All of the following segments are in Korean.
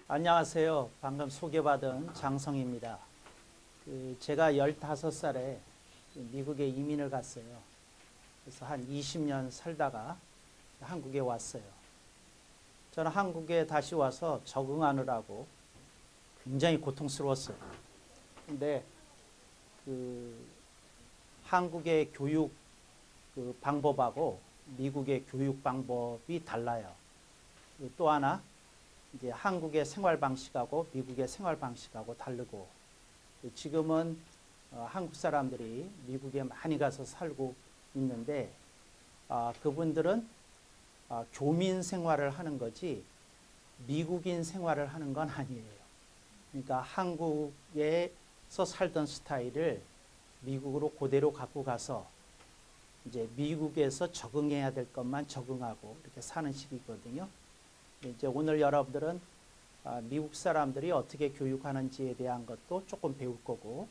안녕하세요. 방금 소개받은 장성입니다. 제가 15살에 미국에 이민을 갔어요. 그래서 한 20년 살다가 한국에 왔어요. 저는 한국에 다시 와서 적응하느라고 굉장히 고통스러웠어요. 근데 한국의 교육 방법하고 미국의 교육 방법이 달라요. 또 하나, 이제 한국의 생활 방식하고 미국의 생활 방식하고 다르고, 지금은 한국 사람들이 미국에 많이 가서 살고 있는데, 그분들은 교민 생활을 하는 거지 미국인 생활을 하는 건 아니에요. 그러니까 한국에서 살던 스타일을 미국으로 그대로 갖고 가서 이제 미국에서 적응해야 될 것만 적응하고 이렇게 사는 식이거든요. 이제 오늘 여러분들은 미국 사람들이 어떻게 교육하는지에 대한 것도 조금 배울 거고,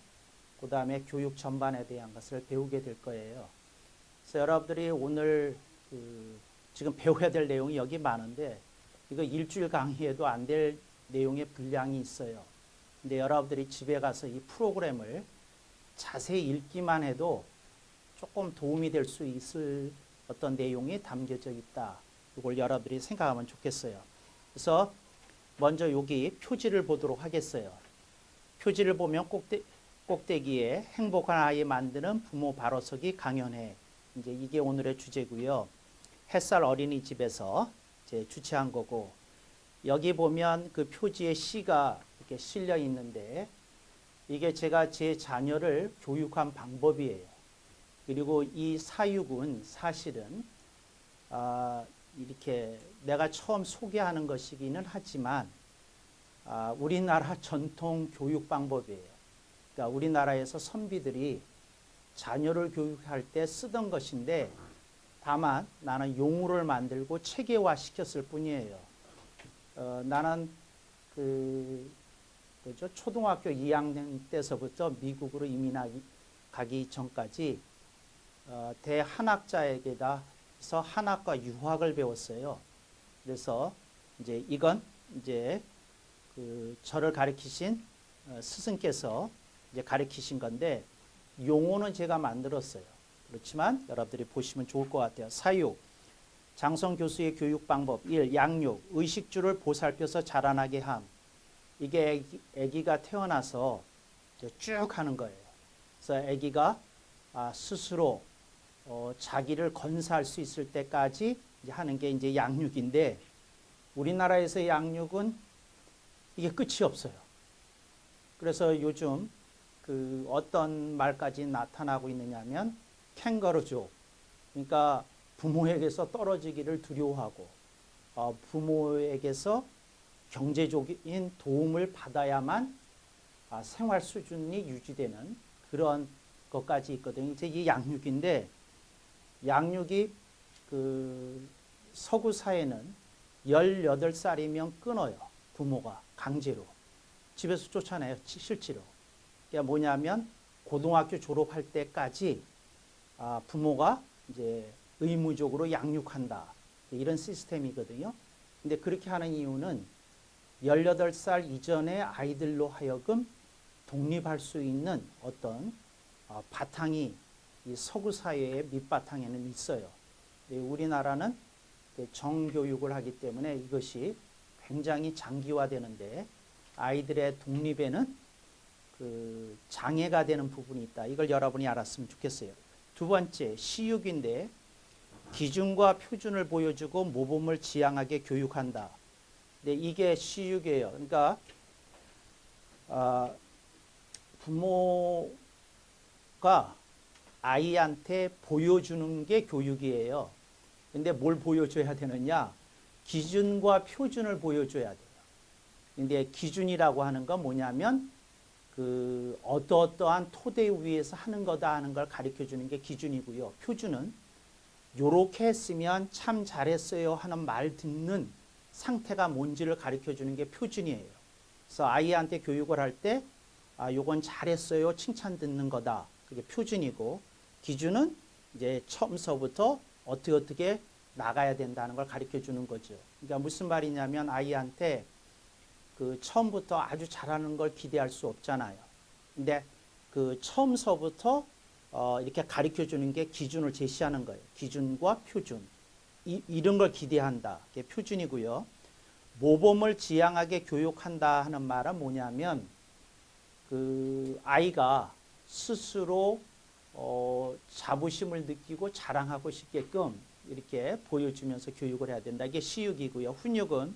그 다음에 교육 전반에 대한 것을 배우게 될 거예요. 그래서 여러분들이 오늘 지금 배워야 될 내용이 여기 많은데, 이거 일주일 강의해도 안 될 내용의 분량이 있어요. 근데 여러분들이 집에 가서 이 프로그램을 자세히 읽기만 해도 조금 도움이 될 수 있을 어떤 내용이 담겨져 있다. 이걸 여러분들이 생각하면 좋겠어요. 그래서 먼저 여기 표지를 보도록 하겠어요. 표지를 보면 꼭대기에 행복한 아이 만드는 부모 바로서기 강연회. 이제 이게 오늘의 주제고요. 햇살 어린이집에서 이제 주최한 거고, 여기 보면 그 표지에 시가 이렇게 실려 있는데, 이게 제가 제 자녀를 교육한 방법이에요. 그리고 이 사육은 사실은 이렇게 내가 처음 소개하는 것이기는 하지만 우리나라 전통 교육 방법이에요. 그러니까 우리나라에서 선비들이 자녀를 교육할 때 쓰던 것인데, 다만 나는 용어를 만들고 체계화 시켰을 뿐이에요. 나는 초등학교 2학년 때서부터 미국으로 가기 전까지 대한학자에게서 한학과 유학을 배웠어요. 그래서 이제 이건 이제 저를 가르치신 스승께서 이제 가르치신 건데, 용어는 제가 만들었어요. 그렇지만 여러분들이 보시면 좋을 것 같아요. 사육, 장성 교수의 교육 방법 1. 양육, 의식주를 보살펴서 자라나게 함. 이게 아기가 태어나서 쭉 하는 거예요. 그래서 아기가 스스로 자기를 건사할 수 있을 때까지 하는 게 이제 양육인데, 우리나라에서의 양육은 이게 끝이 없어요. 그래서 요즘 어떤 말까지 나타나고 있느냐면 캥거루족, 그러니까 부모에게서 떨어지기를 두려워하고 부모에게서 경제적인 도움을 받아야만 생활 수준이 유지되는 그런 것까지 있거든요. 이제 이 양육인데, 양육이 서구 사회는 18살이면 끊어요. 부모가 강제로 집에서 쫓아내요. 실제로. 그러니까 뭐냐면 고등학교 졸업할 때까지 부모가 이제 의무적으로 양육한다. 이런 시스템이거든요. 근데 그렇게 하는 이유는 18살 이전의 아이들로 하여금 독립할 수 있는 어떤 바탕이 이 서구 사회의 밑바탕에는 있어요. 우리나라는 정교육을 하기 때문에 이것이 굉장히 장기화되는데, 아이들의 독립에는 장애가 되는 부분이 있다. 이걸 여러분이 알았으면 좋겠어요. 두 번째, 시육인데 기준과 표준을 보여주고 모범을 지향하게 교육한다. 근데 이게 시육이에요. 그러니까 부모가 아이한테 보여주는 게 교육이에요. 근데 뭘 보여줘야 되느냐? 기준과 표준을 보여줘야 돼요. 근데 기준이라고 하는 건 뭐냐면 어떠어떠한 토대 위에서 하는 거다 하는 걸 가르쳐 주는 게 기준이고요. 표준은 요렇게 했으면 참 잘했어요 하는 말 듣는 상태가 뭔지를 가르쳐 주는 게 표준이에요. 그래서 아이한테 교육을 할 때 요건 잘했어요 칭찬 듣는 거다. 그게 표준이고, 기준은 이제 처음서부터 어떻게 나가야 된다는 걸 가르쳐 주는 거죠. 그러니까 무슨 말이냐면, 아이한테 그 처음부터 아주 잘하는 걸 기대할 수 없잖아요. 근데 그 처음서부터 이렇게 가르쳐 주는 게 기준을 제시하는 거예요. 기준과 표준. 이런 걸 기대한다. 그게 표준이고요. 모범을 지향하게 교육한다 하는 말은 뭐냐면 그 아이가 스스로 자부심을 느끼고 자랑하고 싶게끔 이렇게 보여주면서 교육을 해야 된다. 이게 시육이고요. 훈육은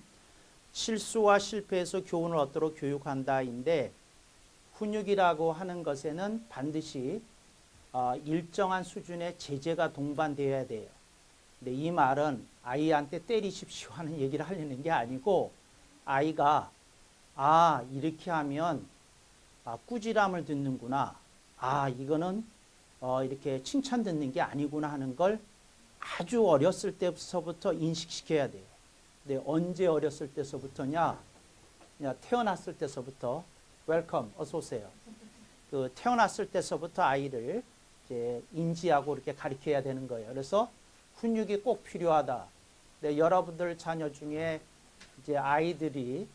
실수와 실패에서 교훈을 얻도록 교육한다인데 훈육이라고 하는 것에는 반드시 일정한 수준의 제재가 동반되어야 돼요. 근데 이 말은 아이한테 때리십시오 하는 얘기를 하려는 게 아니고 아이가 이렇게 하면 꾸지람을 듣는구나. 이거는 이렇게 칭찬 듣는 게 아니구나 하는 걸 아주 어렸을 때서부터 인식시켜야 돼요. 근데 언제 어렸을 때서부터냐? 그냥 태어났을 때서부터 웰컴 어서 오세요. 그 태어났을 때서부터 아이를 이제 인지하고 이렇게 가르쳐야 되는 거예요. 그래서 훈육이 꼭 필요하다. 근데 여러분들 자녀 중에 이제 아이들이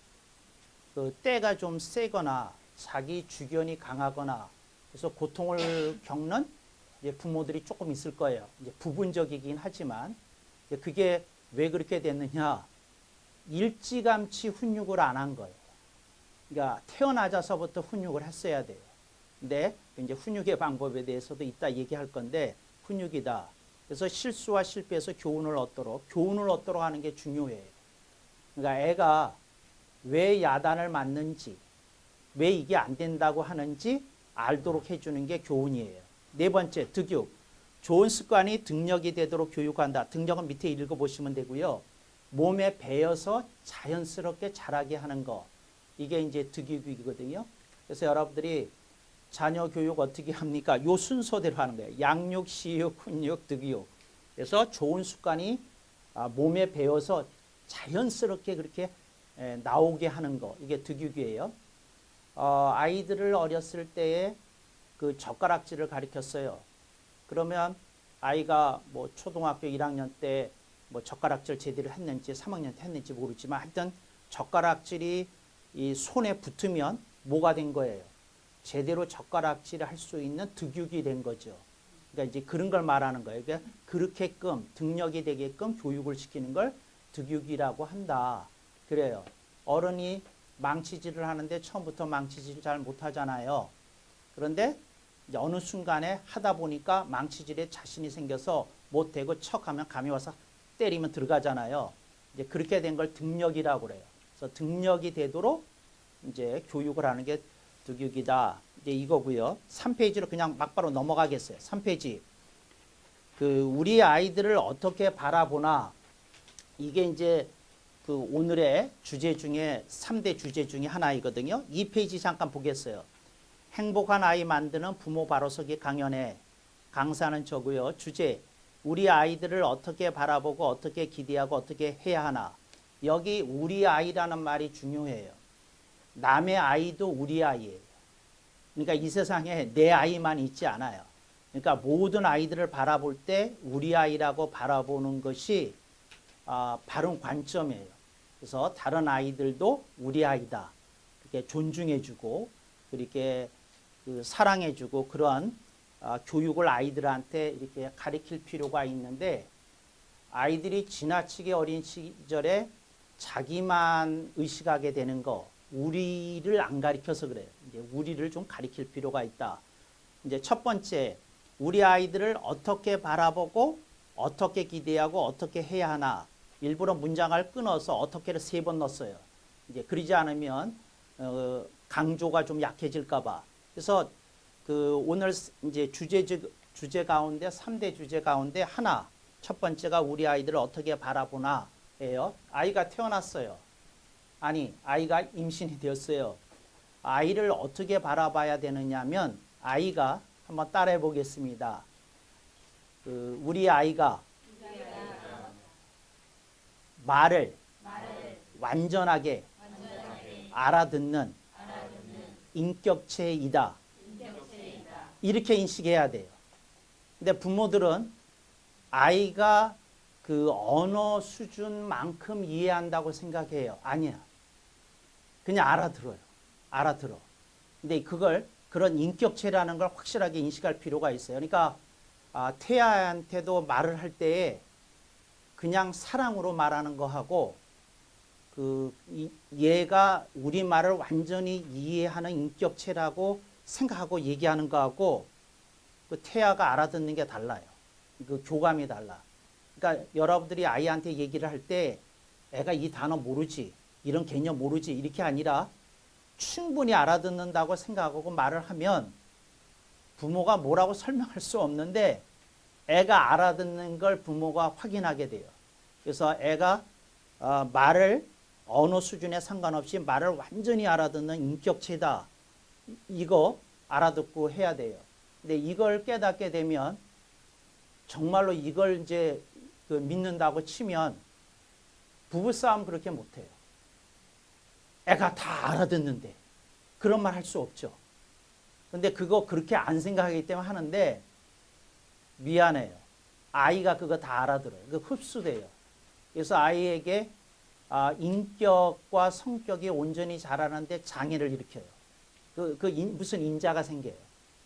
그 때가 좀 세거나 자기 주견이 강하거나 그래서 고통을 겪는 이제 부모들이 조금 있을 거예요. 이제 부분적이긴 하지만 그게 왜 그렇게 됐느냐? 일찌감치 훈육을 안 한 거예요. 그러니까 태어나자서부터 훈육을 했어야 돼요. 근데 이제 훈육의 방법에 대해서도 이따 얘기할 건데 훈육이다. 그래서 실수와 실패에서 교훈을 얻도록 하는 게 중요해요. 그러니까 애가 왜 야단을 맞는지, 왜 이게 안 된다고 하는지 알도록 해주는 게 교훈이에요. 네 번째, 득육. 좋은 습관이 등력이 되도록 교육한다. 등력은 밑에 읽어보시면 되고요. 몸에 배어서 자연스럽게 자라게 하는 거. 이게 이제 득육이거든요. 그래서 여러분들이 자녀 교육 어떻게 합니까? 요 순서대로 하는 거예요. 양육, 시육, 훈육, 득육. 그래서 좋은 습관이 몸에 배어서 자연스럽게 그렇게 나오게 하는 거. 이게 득육이에요. 아이들을 어렸을 때에 그 젓가락질을 가르쳤어요. 그러면 아이가 뭐 초등학교 1학년 때 뭐 젓가락질 제대로 했는지 3학년 때 했는지 모르지만 하여튼 젓가락질이 이 손에 붙으면 뭐가 된 거예요? 제대로 젓가락질을 할 수 있는 득육이 된 거죠. 그러니까 이제 그런 걸 말하는 거예요. 그러니까 그렇게끔 등력이 되게끔 교육을 시키는 걸 득육이라고 한다. 그래요. 어른이 망치질을 하는데 처음부터 망치질 잘 못하잖아요. 그런데 이제 어느 순간에 하다 보니까 망치질에 자신이 생겨서 못되고 척하면 감이 와서 때리면 들어가잖아요. 이제 그렇게 된 걸 등력이라고 그래요. 그래서 등력이 되도록 이제 교육을 하는 게 득육이다. 이제 이거고요. 3페이지로 그냥 막바로 넘어가겠어요. 3페이지. 그 우리 아이들을 어떻게 바라보나 이게 이제 그 오늘의 주제 중에 3대 주제 중에 하나이거든요. 2페이지 잠깐 보겠어요. 행복한 아이 만드는 부모 바로서기 강연회. 강사는 저고요. 주제. 우리 아이들을 어떻게 바라보고 어떻게 기대하고 어떻게 해야 하나. 여기 우리 아이라는 말이 중요해요. 남의 아이도 우리 아이예요. 그러니까 이 세상에 내 아이만 있지 않아요. 그러니까 모든 아이들을 바라볼 때 우리 아이라고 바라보는 것이 바른 관점이에요. 그래서 다른 아이들도 우리 아이다. 이렇게 존중해주고 그렇게 사랑해주고 그런 교육을 아이들한테 이렇게 가르칠 필요가 있는데 아이들이 지나치게 어린 시절에 자기만 의식하게 되는 거 우리를 안 가르쳐서 그래요. 이제 우리를 좀 가르칠 필요가 있다. 이제 첫 번째, 우리 아이들을 어떻게 바라보고 어떻게 기대하고 어떻게 해야 하나. 일부러 문장을 끊어서 어떻게를 3번 넣었어요. 이제 그러지 않으면 강조가 좀 약해질까봐. 그래서 그 오늘 이제 주제 가운데 3대 주제 가운데 하나. 첫 번째가 우리 아이들을 어떻게 바라보나예요. 아이가 태어났어요. 아니, 아이가 임신이 되었어요. 아이를 어떻게 바라봐야 되느냐면 아이가 한번 따라해 보겠습니다. 우리 아이가 말을 완전하게 알아듣는 인격체이다. 이렇게 인식해야 돼요. 근데 부모들은 아이가 그 언어 수준만큼 이해한다고 생각해요. 아니야. 그냥 알아들어요. 알아들어. 근데 그걸 그런 인격체라는 걸 확실하게 인식할 필요가 있어요. 그러니까 태아한테도 말을 할 때에 그냥 사랑으로 말하는 거하고 얘가 우리 말을 완전히 이해하는 인격체라고 생각하고 얘기하는 거하고 그 태아가 알아듣는 게 달라요. 그 교감이 달라. 그러니까 여러분들이 아이한테 얘기를 할 때 애가 이 단어 모르지, 이런 개념 모르지 이렇게 아니라 충분히 알아듣는다고 생각하고 말을 하면 부모가 뭐라고 설명할 수 없는데 애가 알아듣는 걸 부모가 확인하게 돼요. 그래서 애가 말을 언어 수준에 상관없이 말을 완전히 알아듣는 인격체다. 이거 알아듣고 해야 돼요. 근데 이걸 깨닫게 되면 정말로 이걸 이제 믿는다고 치면 부부싸움 그렇게 못해요. 애가 다 알아듣는데 그런 말 할 수 없죠. 근데 그거 그렇게 안 생각하기 때문에 하는데 미안해요. 아이가 그거 다 알아들어요. 그 흡수돼요. 그래서 아이에게 인격과 성격이 온전히 자라는데 장애를 일으켜요. 무슨 인자가 생겨요.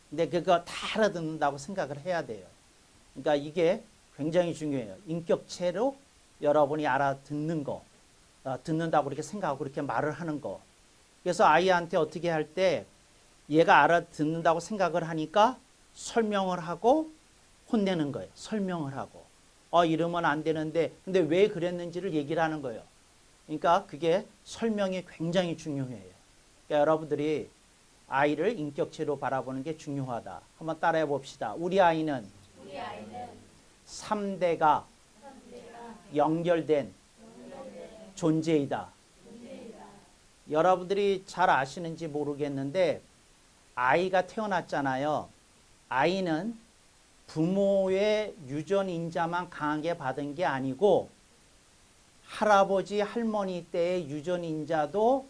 근데 그거 다 알아듣는다고 생각을 해야 돼요. 그러니까 이게 굉장히 중요해요. 인격체로 여러분이 알아듣는 거, 듣는다고 그렇게 생각하고 그렇게 말을 하는 거. 그래서 아이한테 어떻게 할 때 얘가 알아듣는다고 생각을 하니까 설명을 하고 혼내는 거예요. 설명을 하고. 이러면 안 되는데, 근데 왜 그랬는지를 얘기를 하는 거예요. 그러니까 그게 설명이 굉장히 중요해요. 그러니까 여러분들이 아이를 인격체로 바라보는 게 중요하다. 한번 따라해 봅시다. 우리 아이는 3대가 연결된 존재이다. 여러분들이 잘 아시는지 모르겠는데 아이가 태어났잖아요. 아이는 부모의 유전인자만 강하게 받은 게 아니고 할아버지, 할머니 때의 유전인자도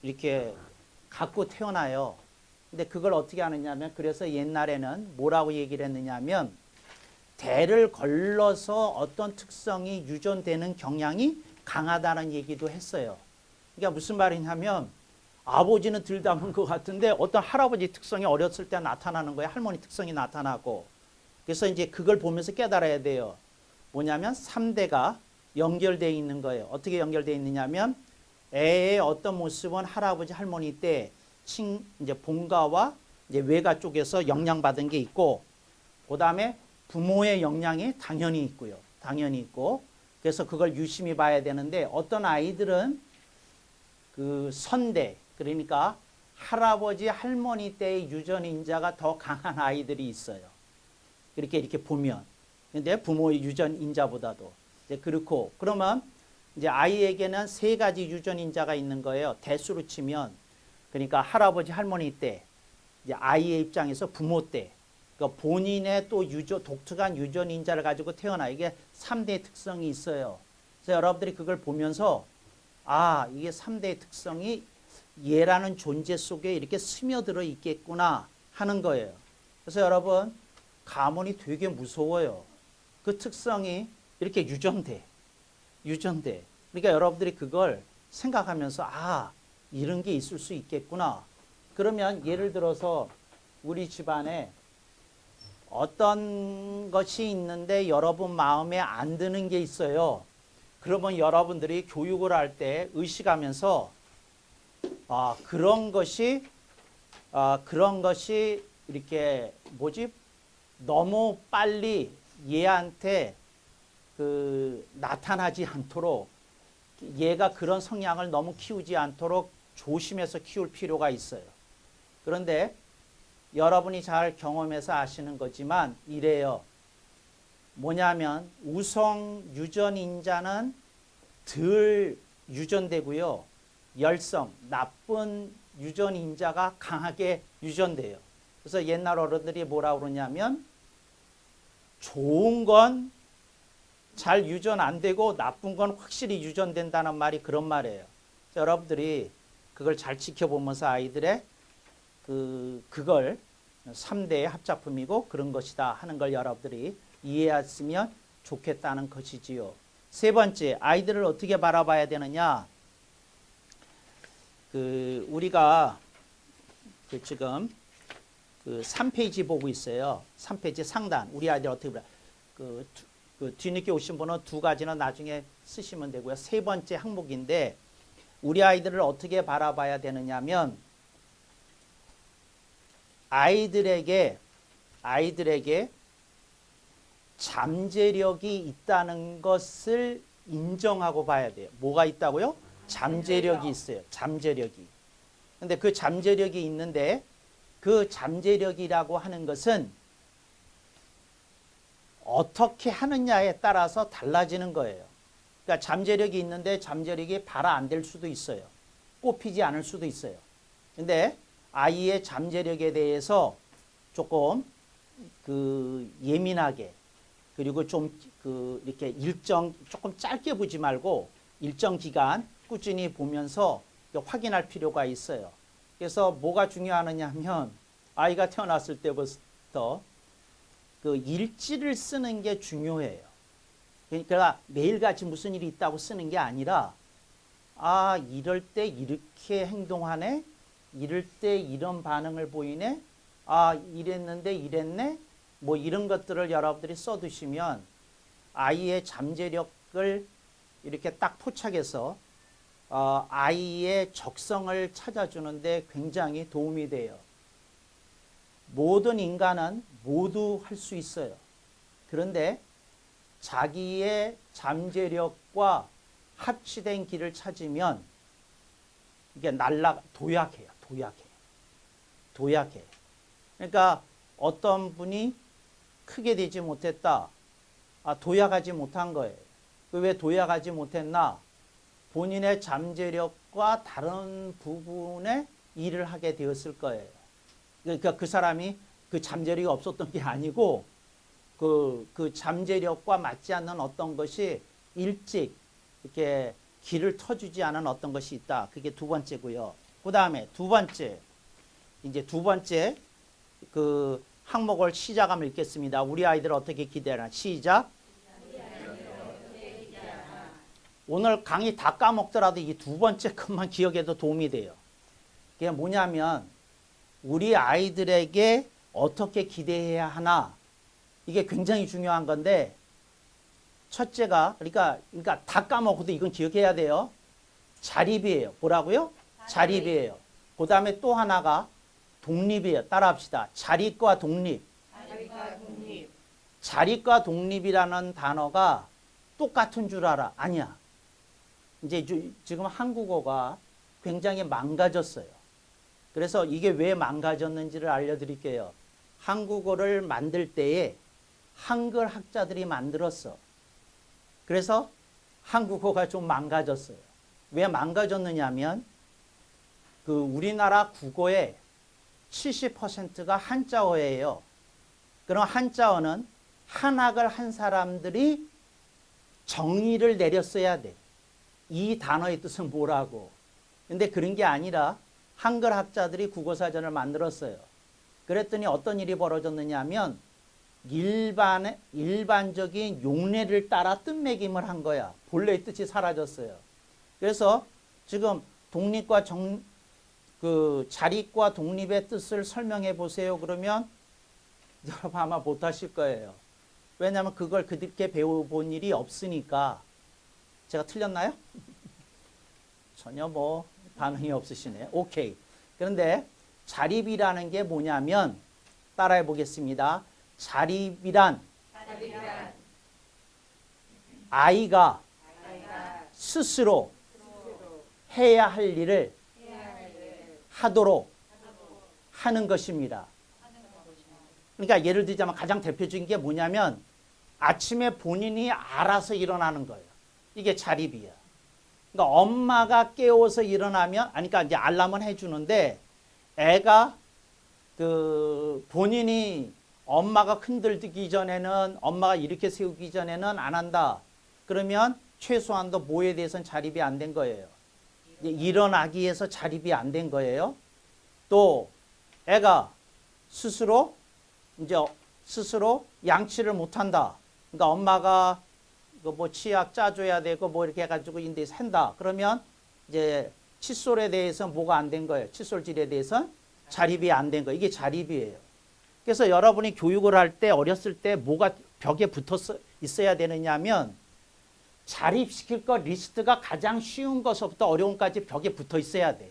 이렇게 갖고 태어나요. 근데 그걸 어떻게 하느냐면 그래서 옛날에는 뭐라고 얘기를 했느냐면 대를 걸러서 어떤 특성이 유전되는 경향이 강하다는 얘기도 했어요. 그러니까 무슨 말이냐면 아버지는 덜 닮은 것 같은데 어떤 할아버지 특성이 어렸을 때 나타나는 거예요. 할머니 특성이 나타나고. 그래서 이제 그걸 보면서 깨달아야 돼요. 뭐냐면 3대가 연결되어 있는 거예요. 어떻게 연결되어 있느냐면 애의 어떤 모습은 할아버지, 할머니 때 이제 본가와 이제 외가 쪽에서 영향받은 게 있고, 그 다음에 부모의 영향이 당연히 있고요. 당연히 있고, 그래서 그걸 유심히 봐야 되는데 어떤 아이들은 그 선대, 그러니까 할아버지, 할머니 때의 유전인자가 더 강한 아이들이 있어요. 이렇게 보면. 근데 부모의 유전인자보다도. 이제 그렇고, 그러면 이제 아이에게는 3가지 유전인자가 있는 거예요. 대수로 치면. 그러니까 할아버지, 할머니 때, 이제 아이의 입장에서 부모 때, 그러니까 본인의 또 독특한 유전인자를 가지고 태어나. 이게 3대의 특성이 있어요. 그래서 여러분들이 그걸 보면서 이게 3대의 특성이 얘라는 존재 속에 이렇게 스며들어 있겠구나 하는 거예요. 그래서 여러분 가문이 되게 무서워요. 그 특성이 이렇게 유전돼. 그러니까 여러분들이 그걸 생각하면서 이런 게 있을 수 있겠구나. 그러면 예를 들어서 우리 집안에 어떤 것이 있는데 여러분 마음에 안 드는 게 있어요. 그러면 여러분들이 교육을 할 때 의식하면서 그런 것이 이렇게 너무 빨리 얘한테 나타나지 않도록, 얘가 그런 성향을 너무 키우지 않도록 조심해서 키울 필요가 있어요. 그런데 여러분이 잘 경험해서 아시는 거지만 이래요. 뭐냐면 우성 유전인자는 덜 유전되고요. 열성, 나쁜 유전인자가 강하게 유전돼요. 그래서 옛날 어른들이 뭐라고 그러냐면 좋은 건 잘 유전 안 되고 나쁜 건 확실히 유전된다는 말이 그런 말이에요. 여러분들이 그걸 잘 지켜보면서 아이들의 그걸 3대의 합작품이고 그런 것이다 하는 걸 여러분들이 이해했으면 좋겠다는 것이지요. 3번째, 아이들을 어떻게 바라봐야 되느냐? 우리가 지금 3페이지 보고 있어요. 3페이지 상단. 우리 아이들 어떻게 보라. 뒤늦게 오신 분은 두 가지는 나중에 쓰시면 되고요. 세 번째 항목인데 우리 아이들을 어떻게 바라봐야 되느냐면 아이들에게 잠재력이 있다는 것을 인정하고 봐야 돼요. 뭐가 있다고요? 잠재력이 있어요. 잠재력이. 근데 그 잠재력이 있는데 그 잠재력이라고 하는 것은 어떻게 하느냐에 따라서 달라지는 거예요. 그러니까 잠재력이 있는데 잠재력이 발화 안 될 수도 있어요. 꼽히지 않을 수도 있어요. 근데 아이의 잠재력에 대해서 조금 예민하게 그리고 좀 이렇게 조금 짧게 보지 말고 일정 기간 꾸준히 보면서 확인할 필요가 있어요. 그래서 뭐가 중요하느냐 하면 아이가 태어났을 때부터 일지를 쓰는 게 중요해요. 그러니까 매일같이 무슨 일이 있다고 쓰는 게 아니라 이럴 때 이렇게 행동하네. 이럴 때 이런 반응을 보이네. 이랬는데 이랬네. 뭐 이런 것들을 여러분들이 써두시면 아이의 잠재력을 이렇게 딱 포착해서 아이의 적성을 찾아주는데 굉장히 도움이 돼요. 모든 인간은 모두 할 수 있어요. 그런데 자기의 잠재력과 합치된 길을 찾으면 이게 도약해요. 도약해. 그러니까 어떤 분이 크게 되지 못했다. 도약하지 못한 거예요. 왜 도약하지 못했나? 본인의 잠재력과 다른 부분에 일을 하게 되었을 거예요. 그러니까 그 사람이 그 잠재력이 없었던 게 아니고 그 잠재력과 맞지 않는 어떤 것이 일찍 이렇게 길을 터주지 않은 어떤 것이 있다. 그게 두 번째고요. 그 다음에 두 번째 항목을 시작하면 읽겠습니다. 우리 아이들 어떻게 기대하나? 시작. 오늘 강의 다 까먹더라도 이 두 번째 것만 기억해도 도움이 돼요. 그게 뭐냐면 우리 아이들에게 어떻게 기대해야 하나? 이게 굉장히 중요한 건데 첫째가 그러니까 다 까먹어도 이건 기억해야 돼요. 자립이에요. 뭐라고요? 자립이에요. 그 다음에 또 하나가 독립이에요. 따라합시다. 자립과 독립. 자립과 독립이라는 단어가 똑같은 줄 알아. 아니야. 이제 지금 한국어가 굉장히 망가졌어요. 그래서 이게 왜 망가졌는지를 알려드릴게요. 한국어를 만들 때에 한글 학자들이 만들었어. 그래서 한국어가 좀 망가졌어요. 왜 망가졌느냐면 우리나라 국어의 70%가 한자어예요. 그럼 한자어는 한학을 한 사람들이 정의를 내렸어야 돼. 이 단어의 뜻은 뭐라고. 근데 그런 게 아니라 한글 학자들이 국어사전을 만들었어요. 그랬더니 어떤 일이 벌어졌느냐 하면 일반적인 용례를 따라 뜻매김을 한 거야. 본래의 뜻이 사라졌어요. 그래서 지금 독립과 자립과 독립의 뜻을 설명해 보세요. 그러면 여러분 아마 못하실 거예요. 왜냐하면 그걸 그렇게 배워본 일이 없으니까. 제가 틀렸나요? 전혀 반응이 없으시네요. 오케이. 그런데 자립이라는 게 뭐냐면 따라해 보겠습니다. 자립이란 아이가 스스로 해야 할 일을 하도록 하는 것입니다. 그러니까 예를 들자면 가장 대표적인 게 뭐냐면 아침에 본인이 알아서 일어나는 거예요. 이게 자립이야. 그러니까 엄마가 깨워서 일어나면, 그러니까 이제 알람은 해주는데 애가 본인이 엄마가 흔들기 전에는, 엄마가 이렇게 세우기 전에는 안 한다. 그러면 최소한도 뭐에 대해서는 자립이 안 된 거예요. 일어나기 위해서 자립이 안 된 거예요. 또 애가 스스로 양치를 못 한다. 그러니까 엄마가 치약 짜줘야 되고 이렇게 해가지고 인데서 한다. 그러면 이제 칫솔에 대해서 뭐가 안 된 거예요? 칫솔질에 대해서 자립이 안 된 거예요. 이게 자립이에요. 그래서 여러분이 교육을 할 때 어렸을 때 뭐가 벽에 붙어 있어야 되느냐면 자립시킬 것 리스트가 가장 쉬운 것부터 어려운 까지 벽에 붙어 있어야 돼.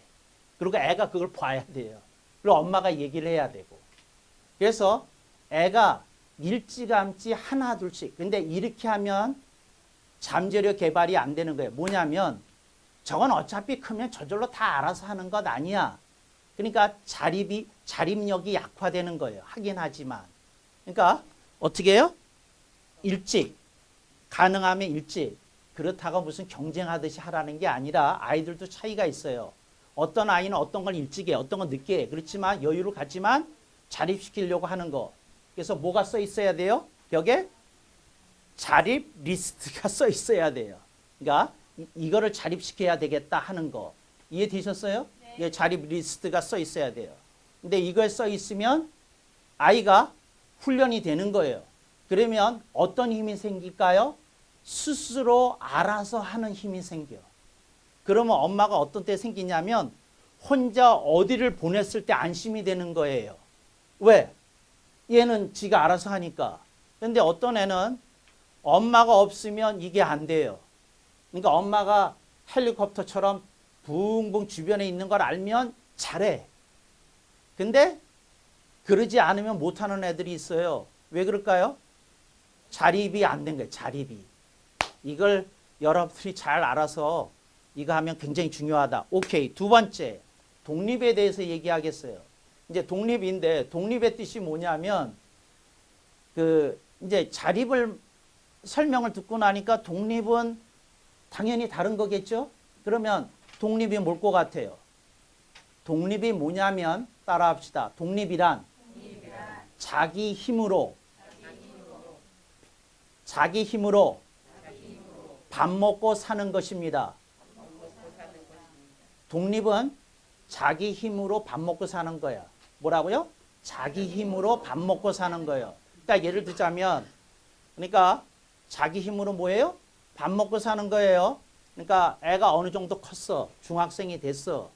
그리고 애가 그걸 봐야 돼요. 그리고 엄마가 얘기를 해야 되고. 그래서 애가 일찌감치 하나 둘씩. 근데 이렇게 하면 잠재력 개발이 안 되는 거예요. 뭐냐면 저건 어차피 크면 저절로 다 알아서 하는 것 아니야. 그러니까 자립력이 약화되는 거예요. 하긴 하지만. 그러니까 어떻게 해요? 일찍. 가능하면 일찍. 그렇다고 무슨 경쟁하듯이 하라는 게 아니라 아이들도 차이가 있어요. 어떤 아이는 어떤 걸 일찍 해, 어떤 걸 늦게 해. 그렇지만 여유를 갖지만 자립시키려고 하는 거. 그래서 뭐가 써 있어야 돼요? 벽에 자립 리스트가 써 있어야 돼요. 그러니까 이거를 자립시켜야 되겠다 하는 거. 이해되셨어요? 네. 자립 리스트가 써 있어야 돼요. 근데 이거에 써 있으면 아이가 훈련이 되는 거예요. 그러면 어떤 힘이 생길까요? 스스로 알아서 하는 힘이 생겨. 그러면 엄마가 어떤 때 생기냐면 혼자 어디를 보냈을 때 안심이 되는 거예요. 왜? 얘는 지가 알아서 하니까. 근데 어떤 애는 엄마가 없으면 이게 안 돼요. 그러니까 엄마가 헬리콥터처럼 붕붕 주변에 있는 걸 알면 잘해. 근데 그러지 않으면 못하는 애들이 있어요. 왜 그럴까요? 자립이 안 된 거예요. 자립이. 이걸 여러분들이 잘 알아서 이거 하면 굉장히 중요하다. 오케이. 두 번째, 독립에 대해서 얘기하겠어요. 이제 독립인데 독립의 뜻이 뭐냐면 이제 자립을 설명을 듣고 나니까 독립은 당연히 다른 거겠죠? 그러면 독립이 뭘 것 같아요? 독립이 뭐냐면 따라합시다. 독립이란 자기 힘으로 밥 먹고 사는 것입니다. 독립은 자기 힘으로 밥 먹고 사는 거야. 뭐라고요? 자기 힘으로 밥 먹고 사는 거예요. 그러니까 예를 들자면 그러니까 자기 힘으로 뭐예요? 밥 먹고 사는 거예요. 그러니까 애가 어느 정도 컸어. 중학생이 됐어.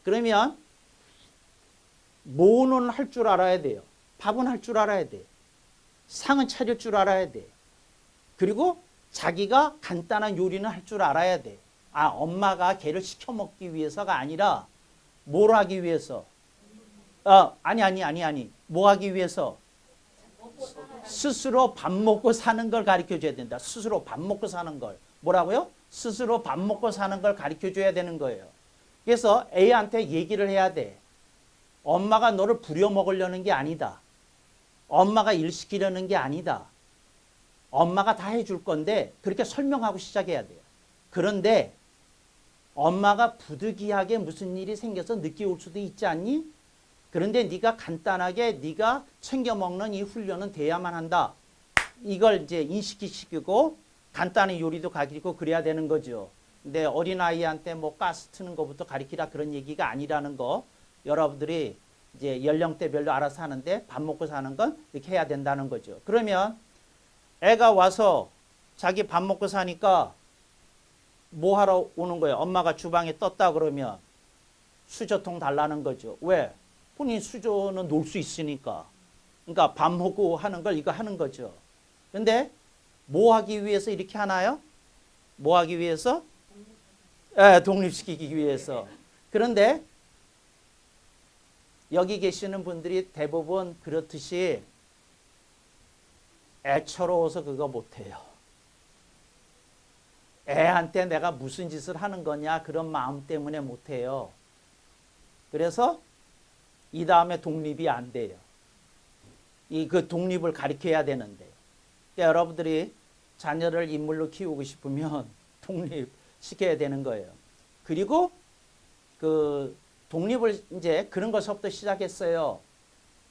그러면 뭐는 할 줄 알아야 돼요. 밥은 할 줄 알아야 돼. 상은 차릴 줄 알아야 돼. 그리고 자기가 간단한 요리는 할 줄 알아야 돼. 엄마가 걔를 시켜 먹기 위해서가 아니라 뭘 하기 위해서? 아니. 뭐 하기 위해서? 스스로 밥 먹고 사는 걸 가르쳐 줘야 된다. 스스로 밥 먹고 사는 걸. 뭐라고요? 스스로 밥 먹고 사는 걸 가르쳐 줘야 되는 거예요. 그래서 애한테 얘기를 해야 돼. 엄마가 너를 부려먹으려는 게 아니다. 엄마가 일 시키려는 게 아니다. 엄마가 다 해줄 건데 그렇게 설명하고 시작해야 돼요. 그런데 엄마가 부득이하게 무슨 일이 생겨서 늦게 올 수도 있지 않니? 그런데 네가 간단하게 네가 챙겨 먹는 이 훈련은 돼야만 한다. 이걸 이제 인식시키고 간단한 요리도 가르치고 그래야 되는 거죠. 근데 어린아이한테 뭐 가스 트는 것부터 가르치라 그런 얘기가 아니라는 거 여러분들이 이제 연령대별로 알아서 하는데 밥 먹고 사는 건 이렇게 해야 된다는 거죠. 그러면 애가 와서 자기 밥 먹고 사니까 뭐 하러 오는 거예요? 엄마가 주방에 떴다 그러면 수저통 달라는 거죠. 왜? 본인 수저는 놓을 수 있으니까. 그러니까 밥 먹고 하는 걸 이거 하는 거죠. 근데 뭐 하기 위해서 이렇게 하나요? 뭐 하기 위해서? 독립시키기 위해서. 그런데 여기 계시는 분들이 대부분 그렇듯이 애처로워서 그거 못해요. 애한테 내가 무슨 짓을 하는 거냐 그런 마음 때문에 못해요. 그래서 이 다음에 독립이 안 돼요. 그 독립을 가르쳐야 되는데. 그러니까 여러분들이 자녀를 인물로 키우고 싶으면 독립시켜야 되는 거예요. 그리고 그 독립을 이제 그런 것부터 시작했어요.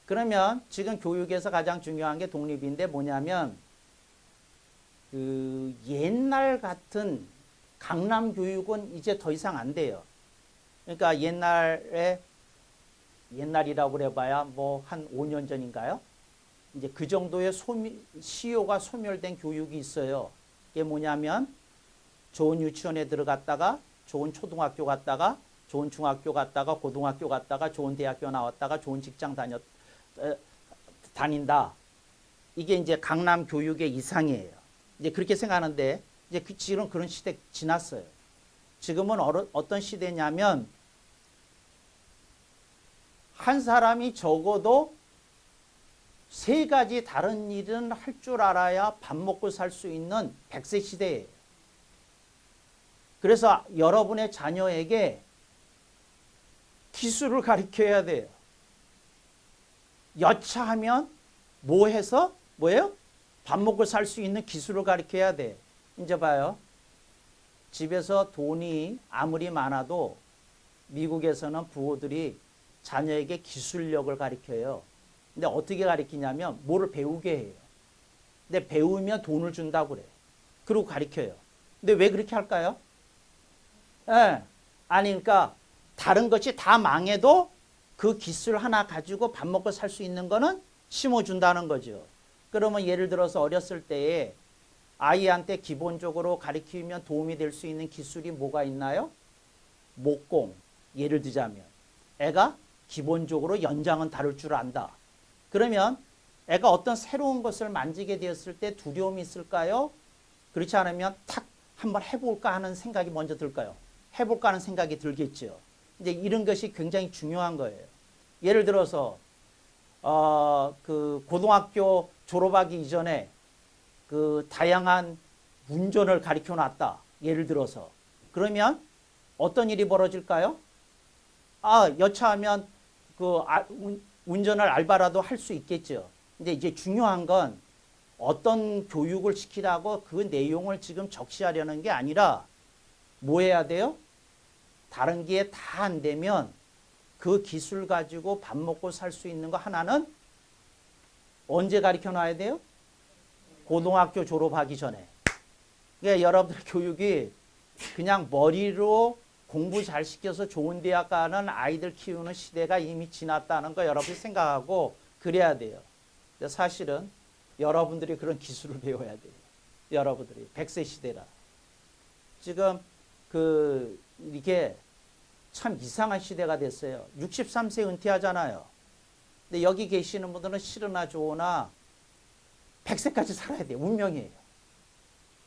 그러면 지금 교육에서 가장 중요한 게 독립인데 뭐냐면 그 옛날 같은 강남 교육은 이제 더 이상 안 돼요. 그러니까 옛날이라고 그래봐야 뭐 한 5년 전인가요? 이제 그 정도의 시효가 소멸된 교육이 있어요. 이게 뭐냐면 좋은 유치원에 들어갔다가 좋은 초등학교 갔다가 좋은 중학교 갔다가 고등학교 갔다가 좋은 대학교 나왔다가 좋은 직장 다닌다. 이게 이제 강남 교육의 이상이에요. 이제 그렇게 생각하는데 이제 지금 그런 시대 지났어요. 지금은 어떤 시대냐면 한 사람이 적어도 3가지 다른 일은 할 줄 알아야 밥 먹고 살 수 있는 100세 시대예요. 그래서 여러분의 자녀에게 기술을 가르쳐야 돼요. 여차하면 뭐 해서 뭐예요? 밥 먹고 살 수 있는 기술을 가르쳐야 돼. 이제 봐요. 집에서 돈이 아무리 많아도 미국에서는 부모들이 자녀에게 기술력을 가르쳐요. 근데 어떻게 가르치냐면 뭐를 배우게 해요. 근데 배우면 돈을 준다고 그래. 그리고 가르쳐요. 근데 왜 그렇게 할까요? 예. 아니 그러니까 다른 것이 다 망해도 그 기술 하나 가지고 밥 먹고 살 수 있는 거는 심어준다는 거죠. 그러면 예를 들어서 어렸을 때에 아이한테 기본적으로 가르치면 도움이 될 수 있는 기술이 뭐가 있나요? 목공. 예를 들자면 애가 기본적으로 연장은 다룰 줄 안다. 그러면 애가 어떤 새로운 것을 만지게 되었을 때 두려움이 있을까요? 그렇지 않으면 탁 한번 해볼까 하는 생각이 먼저 들까요? 해볼까 하는 생각이 들겠죠. 이제 이런 것이 굉장히 중요한 거예요. 예를 들어서 그 고등학교 졸업하기 이전에 그 다양한 운전을 가르쳐 놨다. 예를 들어서 그러면 어떤 일이 벌어질까요? 여차하면 그 운전을 알바라도 할 수 있겠죠. 근데 이제 중요한 건 어떤 교육을 시키라고 그 내용을 지금 적시하려는 게 아니라 뭐 해야 돼요? 다른 게 다 안 되면 그 기술 가지고 밥 먹고 살 수 있는 거 하나는 언제 가르쳐 놔야 돼요? 고등학교 졸업하기 전에. 그러니까 여러분들 교육이 그냥 머리로 공부 잘 시켜서 좋은 대학 가는 아이들 키우는 시대가 이미 지났다는 거 여러분이 생각하고 그래야 돼요. 근데 사실은 여러분들이 그런 기술을 배워야 돼요. 여러분들이 100세 시대라. 지금 이게 참 이상한 시대가 됐어요. 63세 은퇴하잖아요. 근데 여기 계시는 분들은 싫으나 좋으나 100세까지 살아야 돼요. 운명이에요.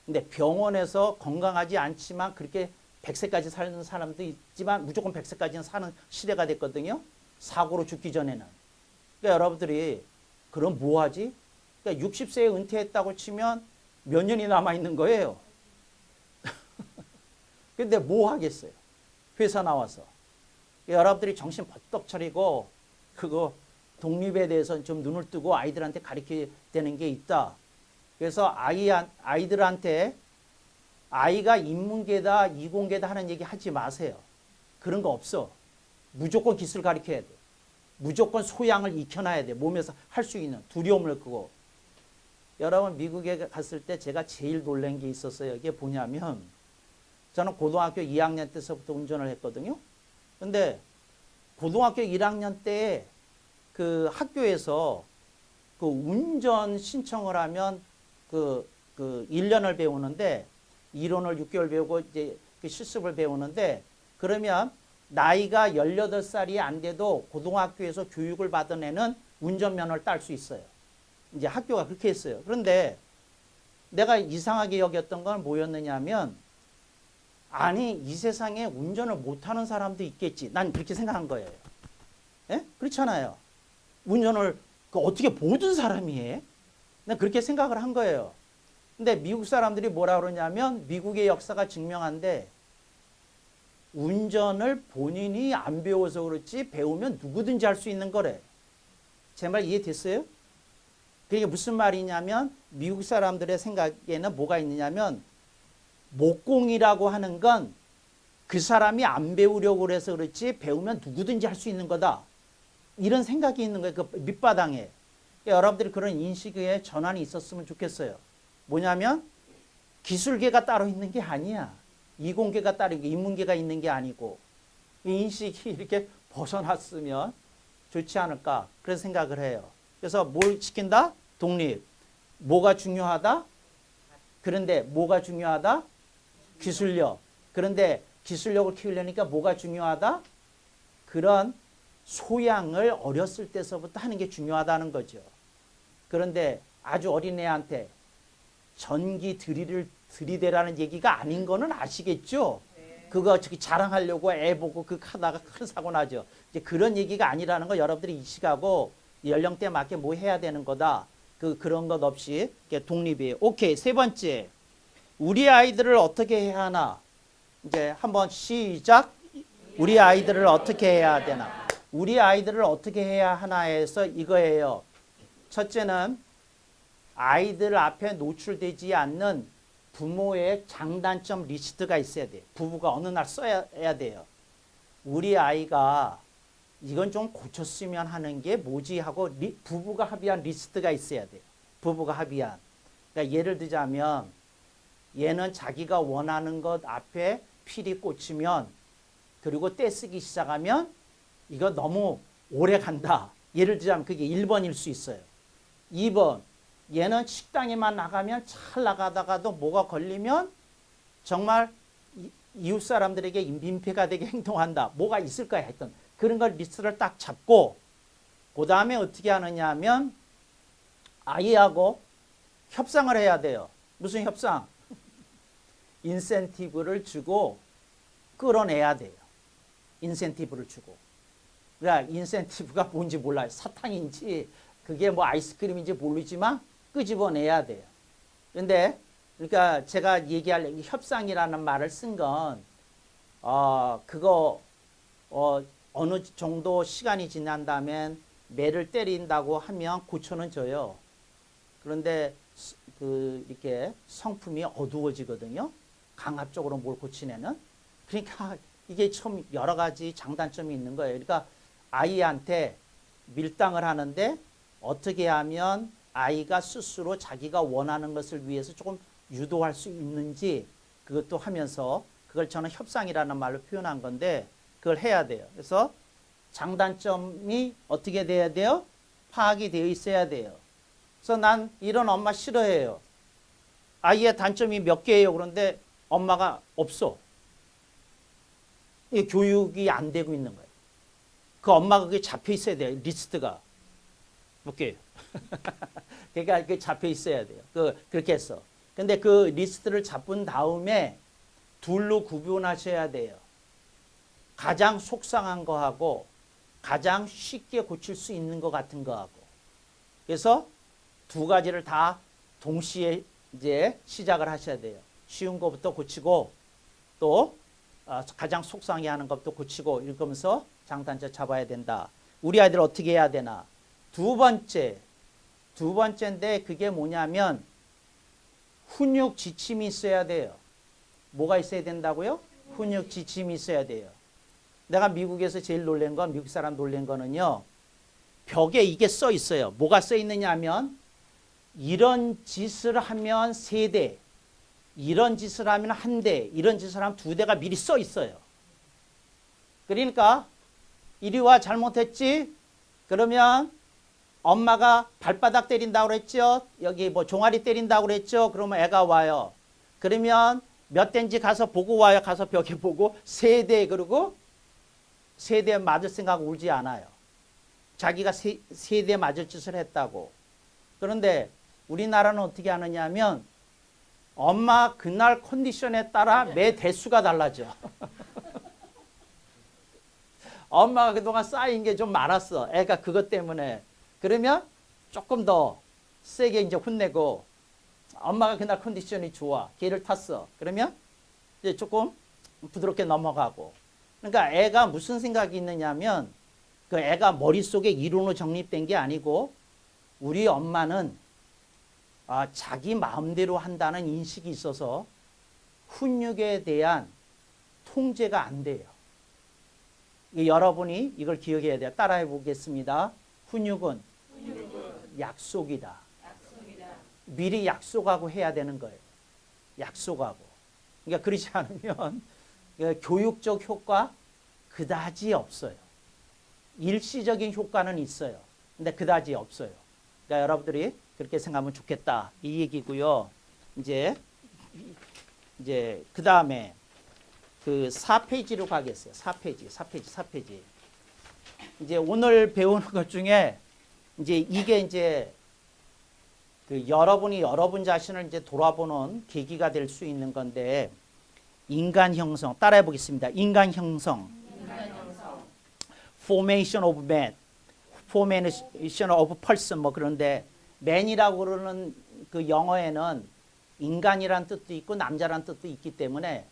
근데 병원에서 건강하지 않지만 그렇게 100세까지 사는 사람도 있지만 무조건 100세까지는 사는 시대가 됐거든요. 사고로 죽기 전에는. 그러니까 여러분들이 그럼 뭐 하지? 그러니까 60세에 은퇴했다고 치면 몇 년이 남아있는 거예요. 근데 뭐 하겠어요? 회사 나와서. 그러니까 여러분들이 정신 번떡 차리고 그거 독립에 대해서 좀 눈을 뜨고 아이들한테 가르쳐야 되는 게 있다. 그래서 아이들한테 아이가 인문계다 이공계다 하는 얘기 하지 마세요. 그런 거 없어. 무조건 기술 가르쳐야 돼. 무조건 소양을 익혀놔야 돼. 몸에서 할 수 있는 두려움을 끄고. 여러분 미국에 갔을 때 제가 제일 놀란 게 있었어요. 이게 뭐냐면 저는 고등학교 2학년 때서부터 운전을 했거든요. 근데 고등학교 1학년 때 그 학교에서 그 운전 신청을 하면 그 1년을 배우는데 이론을 6개월 배우고 이제 그 실습을 배우는데 그러면 나이가 18살이 안 돼도 고등학교에서 교육을 받은 애는 운전면허를 딸 수 있어요. 이제 학교가 그렇게 했어요. 그런데 내가 이상하게 여겼던 건 뭐였느냐면 아니 이 세상에 운전을 못하는 사람도 있겠지. 난 그렇게 생각한 거예요. 예? 그렇잖아요. 운전을 어떻게 모든 사람이 해? 난 그렇게 생각을 한 거예요. 근데 미국 사람들이 뭐라 그러냐면 미국의 역사가 증명한데 운전을 본인이 안 배워서 그렇지 배우면 누구든지 할 수 있는 거래. 제 말 이해됐어요? 그게 무슨 말이냐면 미국 사람들의 생각에는 뭐가 있느냐면 목공이라고 하는 건 그 사람이 안 배우려고 그래서 그렇지 배우면 누구든지 할 수 있는 거다. 이런 생각이 있는 거예요. 그 밑바닥에. 그러니까 여러분들이 그런 인식에 전환이 있었으면 좋겠어요. 뭐냐면 기술계가 따로 있는 게 아니야. 이공계가 따로 있고 인문계가 있는 게 아니고 이 인식이 이렇게 벗어났으면 좋지 않을까 그런 생각을 해요. 그래서 뭘 시킨다? 독립. 뭐가 중요하다? 그런데 뭐가 중요하다? 기술력. 그런데 기술력을 키우려니까 뭐가 중요하다? 그런 소양을 어렸을 때서부터 하는 게 중요하다는 거죠. 그런데 아주 어린 애한테 전기 들이대라는 얘기가 아닌 거는 아시겠죠? 그거 저기 자랑하려고 애 보고 그 하다가 큰 사고 나죠. 이제 그런 얘기가 아니라는 거 여러분들이 인식하고 연령대에 맞게 뭐 해야 되는 거다. 그런 것 없이 독립이에요. 오케이. 세 번째. 우리 아이들을 어떻게 해야 하나? 이제 한번 시작. 우리 아이들을 어떻게 해야 되나? 우리 아이들을 어떻게 해야 하나에서 이거예요. 첫째는 아이들 앞에 노출되지 않는 부모의 장단점 리스트가 있어야 돼요. 부부가 어느 날 써야 돼요. 우리 아이가 이건 좀 고쳤으면 하는 게 뭐지 하고 부부가 합의한 리스트가 있어야 돼요. 부부가 합의한. 그러니까 예를 들자면 얘는 자기가 원하는 것 앞에 필이 꽂히면 그리고 떼쓰기 시작하면 이거 너무 오래 간다. 예를 들자면 그게 1번일 수 있어요. 2번 얘는 식당에만 나가면 잘 나가다가도 뭐가 걸리면 정말 이웃 사람들에게 민폐가 되게 행동한다. 뭐가 있을까 했던 그런 걸 리스트를 딱 잡고 그 다음에 어떻게 하느냐 하면 아이하고 협상을 해야 돼요. 무슨 협상? 인센티브를 주고 끌어내야 돼요. 인센티브를 주고. 그러니까 인센티브가 뭔지 몰라요. 사탕인지 그게 뭐 아이스크림인지 모르지만 끄집어내야 돼요. 그런데 그러니까 제가 얘기할 협상이라는 말을 쓴 건 그거 어느 정도 시간이 지난 다음에 매를 때린다고 하면 고쳐는 줘요. 그런데 이렇게 성품이 어두워지거든요. 강압적으로 뭘 고치내는. 그러니까 이게 참 여러 가지 장단점이 있는 거예요. 그러니까 아이한테 밀당을 하는데 어떻게 하면 아이가 스스로 자기가 원하는 것을 위해서 조금 유도할 수 있는지 그것도 하면서 그걸 저는 협상이라는 말로 표현한 건데 그걸 해야 돼요. 그래서 장단점이 어떻게 돼야 돼요? 파악이 되어 있어야 돼요. 그래서 난 이런 엄마 싫어해요. 아이의 단점이 몇 개예요. 그런데 엄마가 없어. 이 교육이 안 되고 있는 거예요. 그 엄마가 그게 잡혀 있어야 돼요. 리스트가. 몇 개예요. 그러니까 그게 잡혀 있어야 돼요. 그렇게 했어. 근데 그 리스트를 잡은 다음에 둘로 구분하셔야 돼요. 가장 속상한 거하고 가장 쉽게 고칠 수 있는 것 같은 거하고. 그래서 두 가지를 다 동시에 이제 시작을 하셔야 돼요. 쉬운 것부터 고치고 또 가장 속상해 하는 것부터 고치고 이러면서 장단점 잡아야 된다. 우리 아이들 어떻게 해야 되나? 두 번째인데 그게 뭐냐면 훈육 지침이 있어야 돼요. 뭐가 있어야 된다고요? 훈육 지침이 있어야 돼요. 내가 미국에서 제일 놀란 건 미국 사람 놀란 거는요. 벽에 이게 써 있어요. 뭐가 써 있느냐 하면 이런 짓을 하면 3대, 이런 짓을 하면 1대, 이런 짓을 하면 2대가 미리 써 있어요. 그러니까 이리 와 잘못했지? 그러면 엄마가 발바닥 때린다고 그랬죠? 여기 뭐 종아리 때린다고 그랬죠? 그러면 애가 와요. 그러면 몇 대인지 가서 보고 와요. 가서 벽에 보고 3대 그러고 3대 맞을 생각 울지 않아요. 자기가 3대 맞을 짓을 했다고. 그런데 우리나라는 어떻게 하느냐 하면 엄마 그날 컨디션에 따라 매 대수가 달라져. 엄마가 그동안 쌓인 게 좀 많았어. 애가 그것 때문에. 그러면 조금 더 세게 이제 혼내고 엄마가 그날 컨디션이 좋아. 걔를 탔어. 그러면 이제 조금 부드럽게 넘어가고. 그러니까 애가 무슨 생각이 있느냐면 그 애가 머릿속에 이론으로 정립된 게 아니고 우리 엄마는 자기 마음대로 한다는 인식이 있어서 훈육에 대한 통제가 안 돼요. 여러분이 이걸 기억해야 돼요. 따라해 보겠습니다. 훈육은 약속이다. 미리 약속하고 해야 되는 거예요. 약속하고. 그러니까 그렇지 않으면 교육적 효과 그다지 없어요. 일시적인 효과는 있어요. 근데 그다지 없어요. 그러니까 여러분들이 그렇게 생각하면 좋겠다. 이 얘기고요. 이제 그 다음에 그 4페이지로 가겠어요. 4페이지. 이제 오늘 배우는 것 중에 이제 이게 이제 그 여러분이 여러분 자신을 이제 돌아보는 계기가 될 수 있는 건데, 인간 형성 따라해 보겠습니다. 인간 형성. Formation of man, Formation of person 뭐 그런데 man이라고 그러는 그 영어에는 인간이란 뜻도 있고 남자란 뜻도 있기 때문에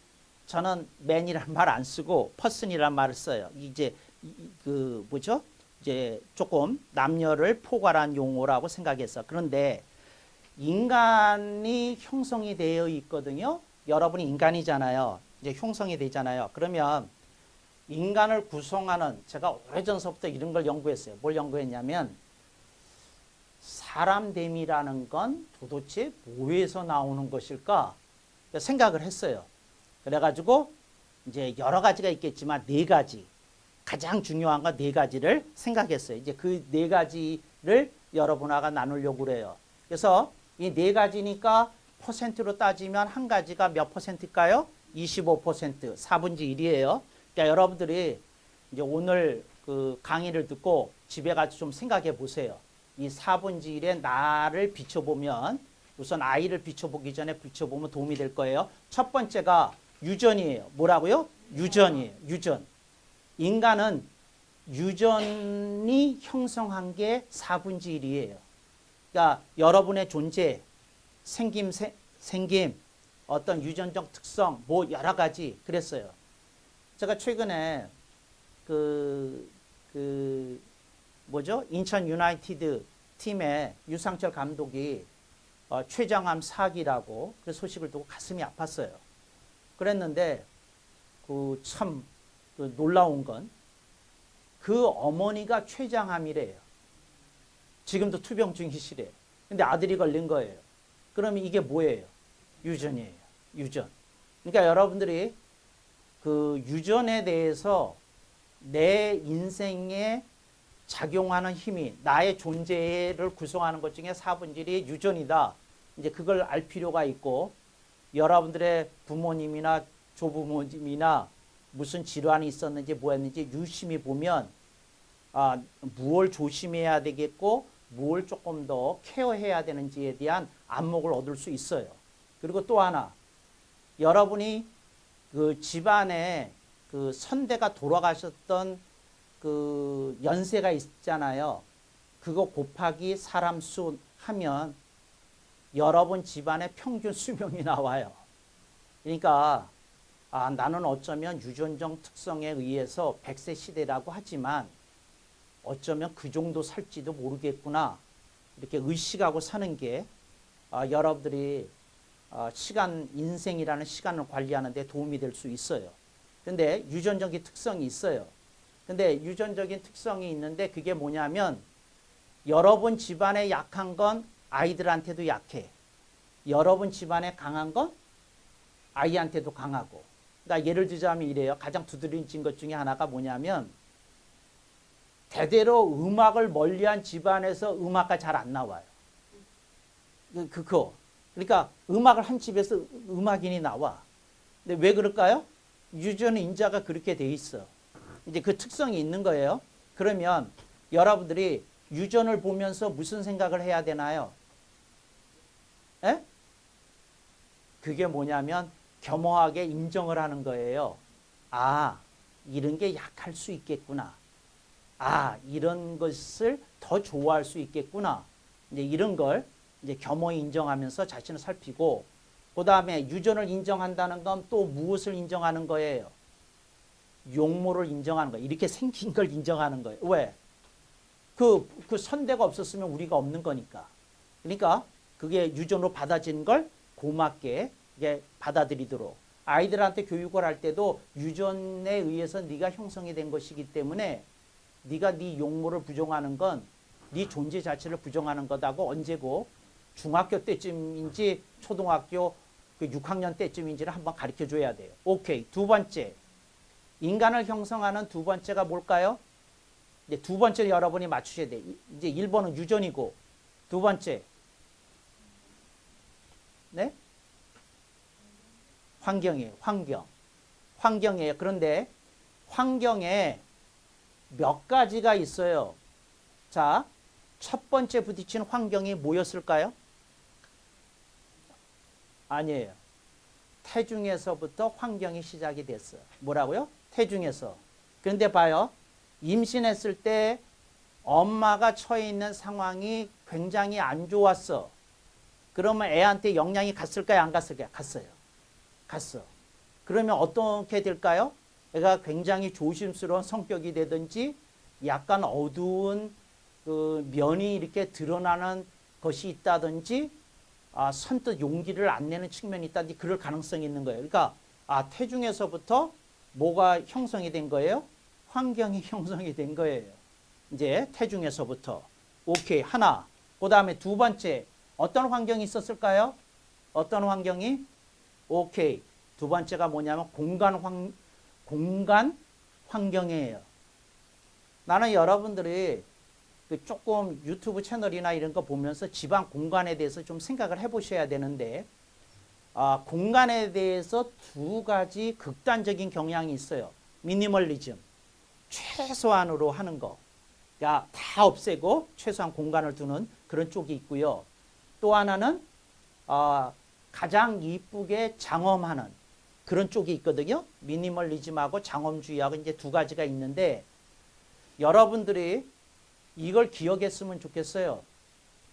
저는 man이란 말 안 쓰고 person이란 말을 써요. 이제 그 뭐죠? 이제 조금 남녀를 포괄한 용어라고 생각해서. 그런데 인간이 형성이 되어 있거든요. 여러분이 인간이잖아요. 이제 형성이 되잖아요. 그러면 인간을 구성하는, 제가 오래전서부터 이런 걸 연구했어요. 뭘 연구했냐면 사람됨이라는 건 도대체 뭐에서 나오는 것일까 생각을 했어요. 그래가지고 이제 여러 가지가 있겠지만 네 가지, 가장 중요한 건 네 가지를 생각했어요. 이제 그 네 가지를 여러분하고 나누려고 그래요. 그래서 이 네 가지니까 퍼센트로 따지면 한 가지가 몇 퍼센트일까요? 25%, 4분의 1이에요. 그러니까 여러분들이 이제 오늘 그 강의를 듣고 집에 가서 좀 생각해 보세요. 이 4분의 1의 나를 비춰보면, 우선 아이를 비춰보기 전에 비춰보면 도움이 될 거예요. 첫 번째가 유전이에요. 뭐라고요? 유전이에요. 유전. 인간은 유전이 형성한 게 4분의 1이에요. 그러니까 여러분의 존재, 생김, 어떤 유전적 특성, 뭐 여러 가지 그랬어요. 제가 최근에 뭐죠? 인천 유나이티드 팀의 유상철 감독이 췌장암 사기라고 그 소식을 듣고 가슴이 아팠어요. 그랬는데 참 놀라운 건 그 어머니가 췌장암이래요. 지금도 투병 중이시래요. 근데 아들이 걸린 거예요. 그러면 이게 뭐예요? 유전이에요. 유전. 그러니까 여러분들이 그 유전에 대해서 내 인생에 작용하는 힘이, 나의 존재를 구성하는 것 중에 4분의 1이 유전이다. 이제 그걸 알 필요가 있고, 여러분들의 부모님이나 조부모님이나 무슨 질환이 있었는지 뭐였는지 유심히 보면 무엇을 조심해야 되겠고 무엇을 조금 더 케어해야 되는지에 대한 안목을 얻을 수 있어요. 그리고 또 하나, 여러분이 그 집안에 그 선대가 돌아가셨던 그 연세가 있잖아요. 그거 곱하기 사람 수 하면 여러분 집안의 평균 수명이 나와요. 그러니까 나는 어쩌면 유전적 특성에 의해서 100세 시대라고 하지만 어쩌면 그 정도 살지도 모르겠구나. 이렇게 의식하고 사는 게 여러분들이 인생이라는 시간을 관리하는 데 도움이 될 수 있어요. 근데 유전적인 특성이 있어요. 근데 유전적인 특성이 있는데 그게 뭐냐면 여러분 집안에 약한 건 아이들한테도 약해. 여러분 집안에 강한 건 아이한테도 강하고. 그러니까 예를 들자면 이래요. 가장 두드러진 것 중에 하나가 뭐냐면 대대로 음악을 멀리한 집안에서 음악가 잘 안 나와요. 그러니까 음악을 한 집에서 음악인이 나와. 근데 왜 그럴까요? 유전 인자가 그렇게 돼 있어. 이제 그 특성이 있는 거예요. 그러면 여러분들이 유전을 보면서 무슨 생각을 해야 되나요? 에? 그게 뭐냐면 겸허하게 인정을 하는 거예요. 이런 게 약할 수 있겠구나. 이런 것을 더 좋아할 수 있겠구나. 이제 이런 걸 이제 겸허히 인정하면서 자신을 살피고, 그 다음에 유전을 인정한다는 건 또 무엇을 인정하는 거예요? 용모를 인정하는 거예요. 이렇게 생긴 걸 인정하는 거예요. 왜? 그 선대가 없었으면 우리가 없는 거니까. 그러니까 그게 유전으로 받아진 걸 고맙게 이게 받아들이도록. 아이들한테 교육을 할 때도 유전에 의해서 네가 형성이 된 것이기 때문에 네가 네 용모를 부정하는 건 네 존재 자체를 부정하는 거다고, 언제고 중학교 때쯤인지 초등학교 6학년 때쯤인지를 한번 가르쳐 줘야 돼요. 오케이. 두 번째, 인간을 형성하는 두 번째가 뭘까요? 이제 두 번째 여러분이 맞추셔야 돼요. 이제 1번은 유전이고 두 번째, 네? 환경이에요. 환경이에요. 그런데 환경에 몇 가지가 있어요. 자, 첫 번째 부딪힌 환경이 뭐였을까요? 아니에요. 태중에서부터 환경이 시작이 됐어요. 뭐라고요? 태중에서. 그런데 봐요. 임신했을 때 엄마가 처해 있는 상황이 굉장히 안 좋았어. 그러면 애한테 영향이 갔을까요? 안 갔을까요? 갔어요. 갔어. 그러면 어떻게 될까요? 애가 굉장히 조심스러운 성격이 되든지 약간 어두운 그 면이 이렇게 드러나는 것이 있다든지 선뜻 용기를 안 내는 측면이 있다든지 그럴 가능성이 있는 거예요. 그러니까 태중에서부터 뭐가 형성이 된 거예요? 환경이 형성이 된 거예요. 이제 태중에서부터. 오케이. 하나. 그 다음에 두 번째. 어떤 환경이 있었을까요? 어떤 환경이? 오케이. 두 번째가 뭐냐면 공간 환경이에요. 나는 여러분들이 조금 유튜브 채널이나 이런 거 보면서 집안 공간에 대해서 좀 생각을 해보셔야 되는데, 공간에 대해서 두 가지 극단적인 경향이 있어요. 미니멀리즘, 최소한으로 하는 거. 그러니까 다 없애고 최소한 공간을 두는 그런 쪽이 있고요. 또 하나는 가장 이쁘게 장엄하는 그런 쪽이 있거든요. 미니멀리즘하고 장엄주의하고 이제 두 가지가 있는데, 여러분들이 이걸 기억했으면 좋겠어요.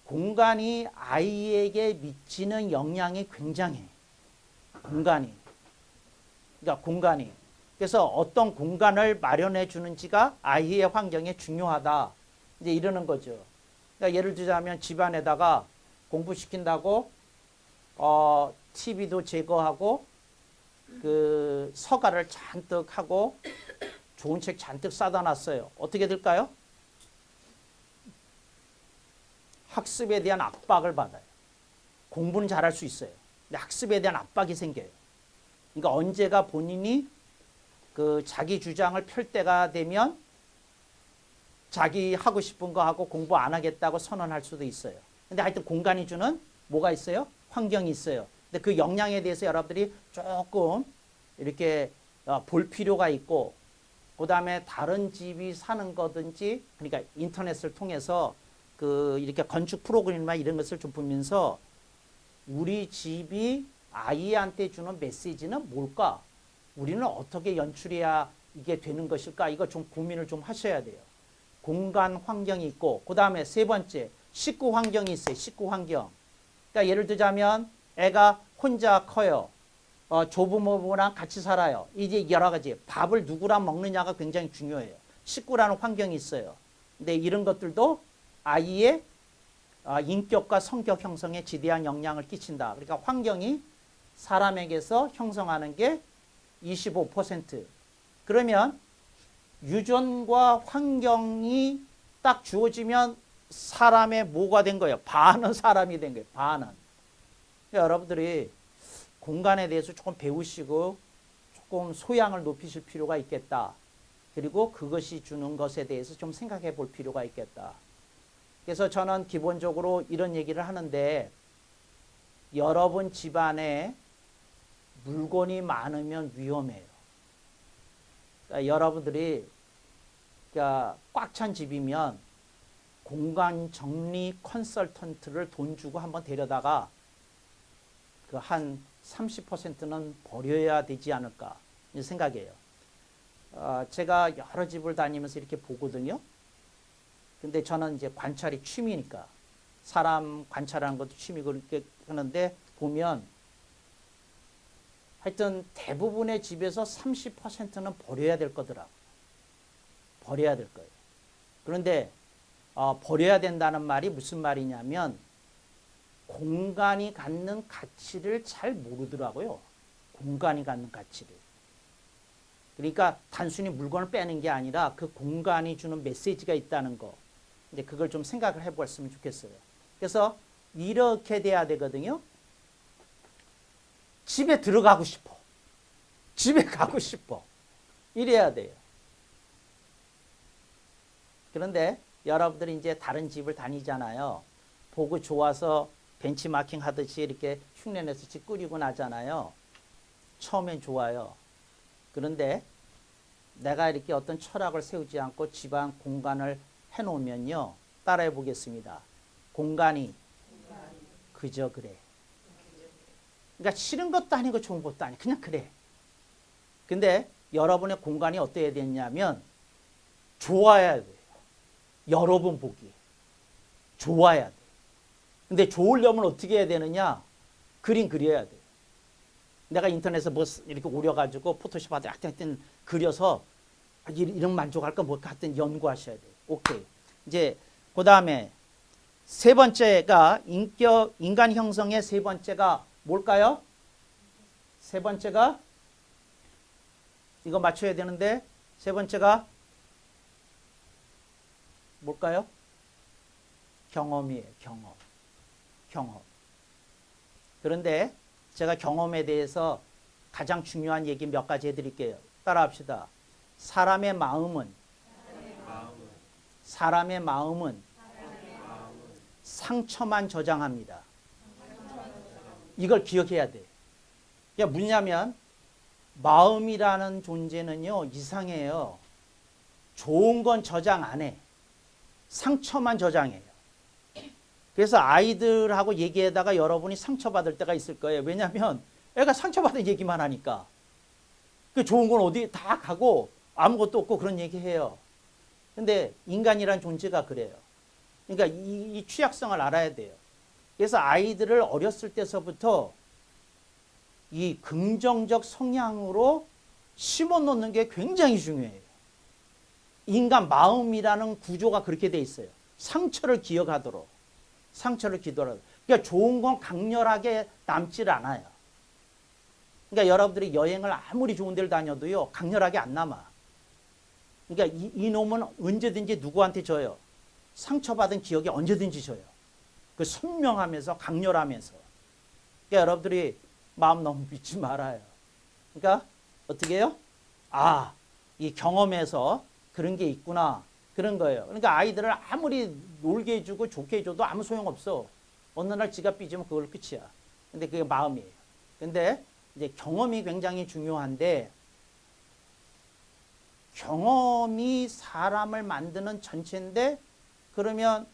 공간이 아이에게 미치는 영향이 굉장해. 공간이. 그러니까 공간이. 그래서 어떤 공간을 마련해 주는지가 아이의 환경에 중요하다. 이제 이러는 거죠. 그러니까 예를 들자면 집안에다가 공부시킨다고 TV도 제거하고 그 서가를 잔뜩 하고 좋은 책 잔뜩 싸다 놨어요. 어떻게 될까요? 학습에 대한 압박을 받아요. 공부는 잘할 수 있어요. 근데 학습에 대한 압박이 생겨요. 그러니까 언제가 본인이 그 자기 주장을 펼 때가 되면 자기 하고 싶은 거 하고 공부 안 하겠다고 선언할 수도 있어요. 근데 하여튼 공간이 주는 뭐가 있어요? 환경이 있어요. 근데 그 영향에 대해서 여러분들이 조금 이렇게 볼 필요가 있고, 그 다음에 다른 집이 사는 거든지, 그러니까 인터넷을 통해서 그 이렇게 건축 프로그램이나 이런 것을 좀 보면서 우리 집이 아이한테 주는 메시지는 뭘까? 우리는 어떻게 연출해야 이게 되는 것일까? 이거 좀 고민을 좀 하셔야 돼요. 공간 환경이 있고, 그 다음에 세 번째, 식구 환경이 있어요. 식구 환경. 그러니까 예를 들자면 애가 혼자 커요. 조부모랑 같이 살아요. 이제 여러 가지 밥을 누구랑 먹느냐가 굉장히 중요해요. 식구라는 환경이 있어요. 근데 이런 것들도 아이의 인격과 성격 형성에 지대한 영향을 끼친다. 그러니까 환경이 사람에게서 형성하는 게 25%. 그러면 유전과 환경이 딱 주어지면 사람의 뭐가 된 거예요? 반은 사람이 된 거예요. 반은. 그러니까 여러분들이 공간에 대해서 조금 배우시고 조금 소양을 높이실 필요가 있겠다. 그리고 그것이 주는 것에 대해서 좀 생각해 볼 필요가 있겠다. 그래서 저는 기본적으로 이런 얘기를 하는데, 여러분 집안에 물건이 많으면 위험해요. 그러니까 여러분들이 그러니까 꽉 찬 집이면 공간 정리 컨설턴트를 돈 주고 한번 데려다가 그 한 30%는 버려야 되지 않을까 생각해요. 제가 여러 집을 다니면서 이렇게 보거든요. 근데 저는 이제 관찰이 취미니까 사람 관찰하는 것도 취미고 이렇게 하는데 보면 하여튼 대부분의 집에서 30%는 버려야 될 거더라고요. 버려야 될 거예요. 그런데 버려야 된다는 말이 무슨 말이냐면 공간이 갖는 가치를 잘 모르더라고요. 공간이 갖는 가치를. 그러니까 단순히 물건을 빼는 게 아니라 그 공간이 주는 메시지가 있다는 거. 이제 그걸 좀 생각을 해보았으면 좋겠어요. 그래서 이렇게 돼야 되거든요. 집에 들어가고 싶어. 집에 가고 싶어. 이래야 돼요. 그런데 여러분들이 이제 다른 집을 다니잖아요. 보고 좋아서 벤치마킹 하듯이 이렇게 흉내내서 집 꾸리고 나잖아요. 처음엔 좋아요. 그런데 내가 이렇게 어떤 철학을 세우지 않고 집안 공간을 해놓으면요. 따라해 보겠습니다. 공간이 그저 그래. 그러니까 싫은 것도 아니고 좋은 것도 아니고 그냥 그래. 근데 여러분의 공간이 어때야 되냐면 좋아야 돼요. 여러분 보기. 좋아야 돼. 근데 좋으려면 어떻게 해야 되느냐? 그림 그려야 돼. 내가 인터넷에 뭐 이렇게 오려가지고 포토샵 하여튼 그려서 이런 만족할까 뭐 하여튼 연구하셔야 돼요. 오케이. 이제 그 다음에 세 번째가 인간 형성의 세 번째가 뭘까요? 세 번째가 이거 맞춰야 되는데 세 번째가 뭘까요? 경험이에요. 경험. 그런데 제가 경험에 대해서 가장 중요한 얘기 몇 가지 해드릴게요. 따라합시다. 사람의 마음은 상처만 저장합니다. 이걸 기억해야 돼. 그게 뭐냐면 마음이라는 존재는요 이상해요. 좋은 건 저장 안 해. 상처만 저장해요. 그래서 아이들하고 얘기하다가 여러분이 상처받을 때가 있을 거예요. 왜냐하면 애가 상처받은 얘기만 하니까. 그 좋은 건 어디 다 가고 아무것도 없고 그런 얘기해요. 근데 인간이란 존재가 그래요. 그러니까 이 취약성을 알아야 돼요. 그래서 아이들을 어렸을 때서부터 이 긍정적 성향으로 심어놓는 게 굉장히 중요해요. 인간 마음이라는 구조가 그렇게 돼 있어요. 상처를 기억하도록. 그러니까 좋은 건 강렬하게 남질 않아요. 그러니까 여러분들이 여행을 아무리 좋은 데를 다녀도요 강렬하게 안 남아. 그러니까 이놈은 언제든지 누구한테 져요. 상처받은 기억이 언제든지 져요. 그 선명하면서 강렬하면서. 그러니까 여러분들이 마음 너무 믿지 말아요. 그러니까 어떻게 해요? 아, 이 경험에서 그런 게 있구나. 그런 거예요. 그러니까 아이들을 아무리 놀게 해주고 좋게 해줘도 아무 소용없어. 어느 날 지가 삐지면 그걸 끝이야. 근데 그게 마음이에요. 근데 이제 경험이 굉장히 중요한데 경험이 사람을 만드는 전체인데 그러면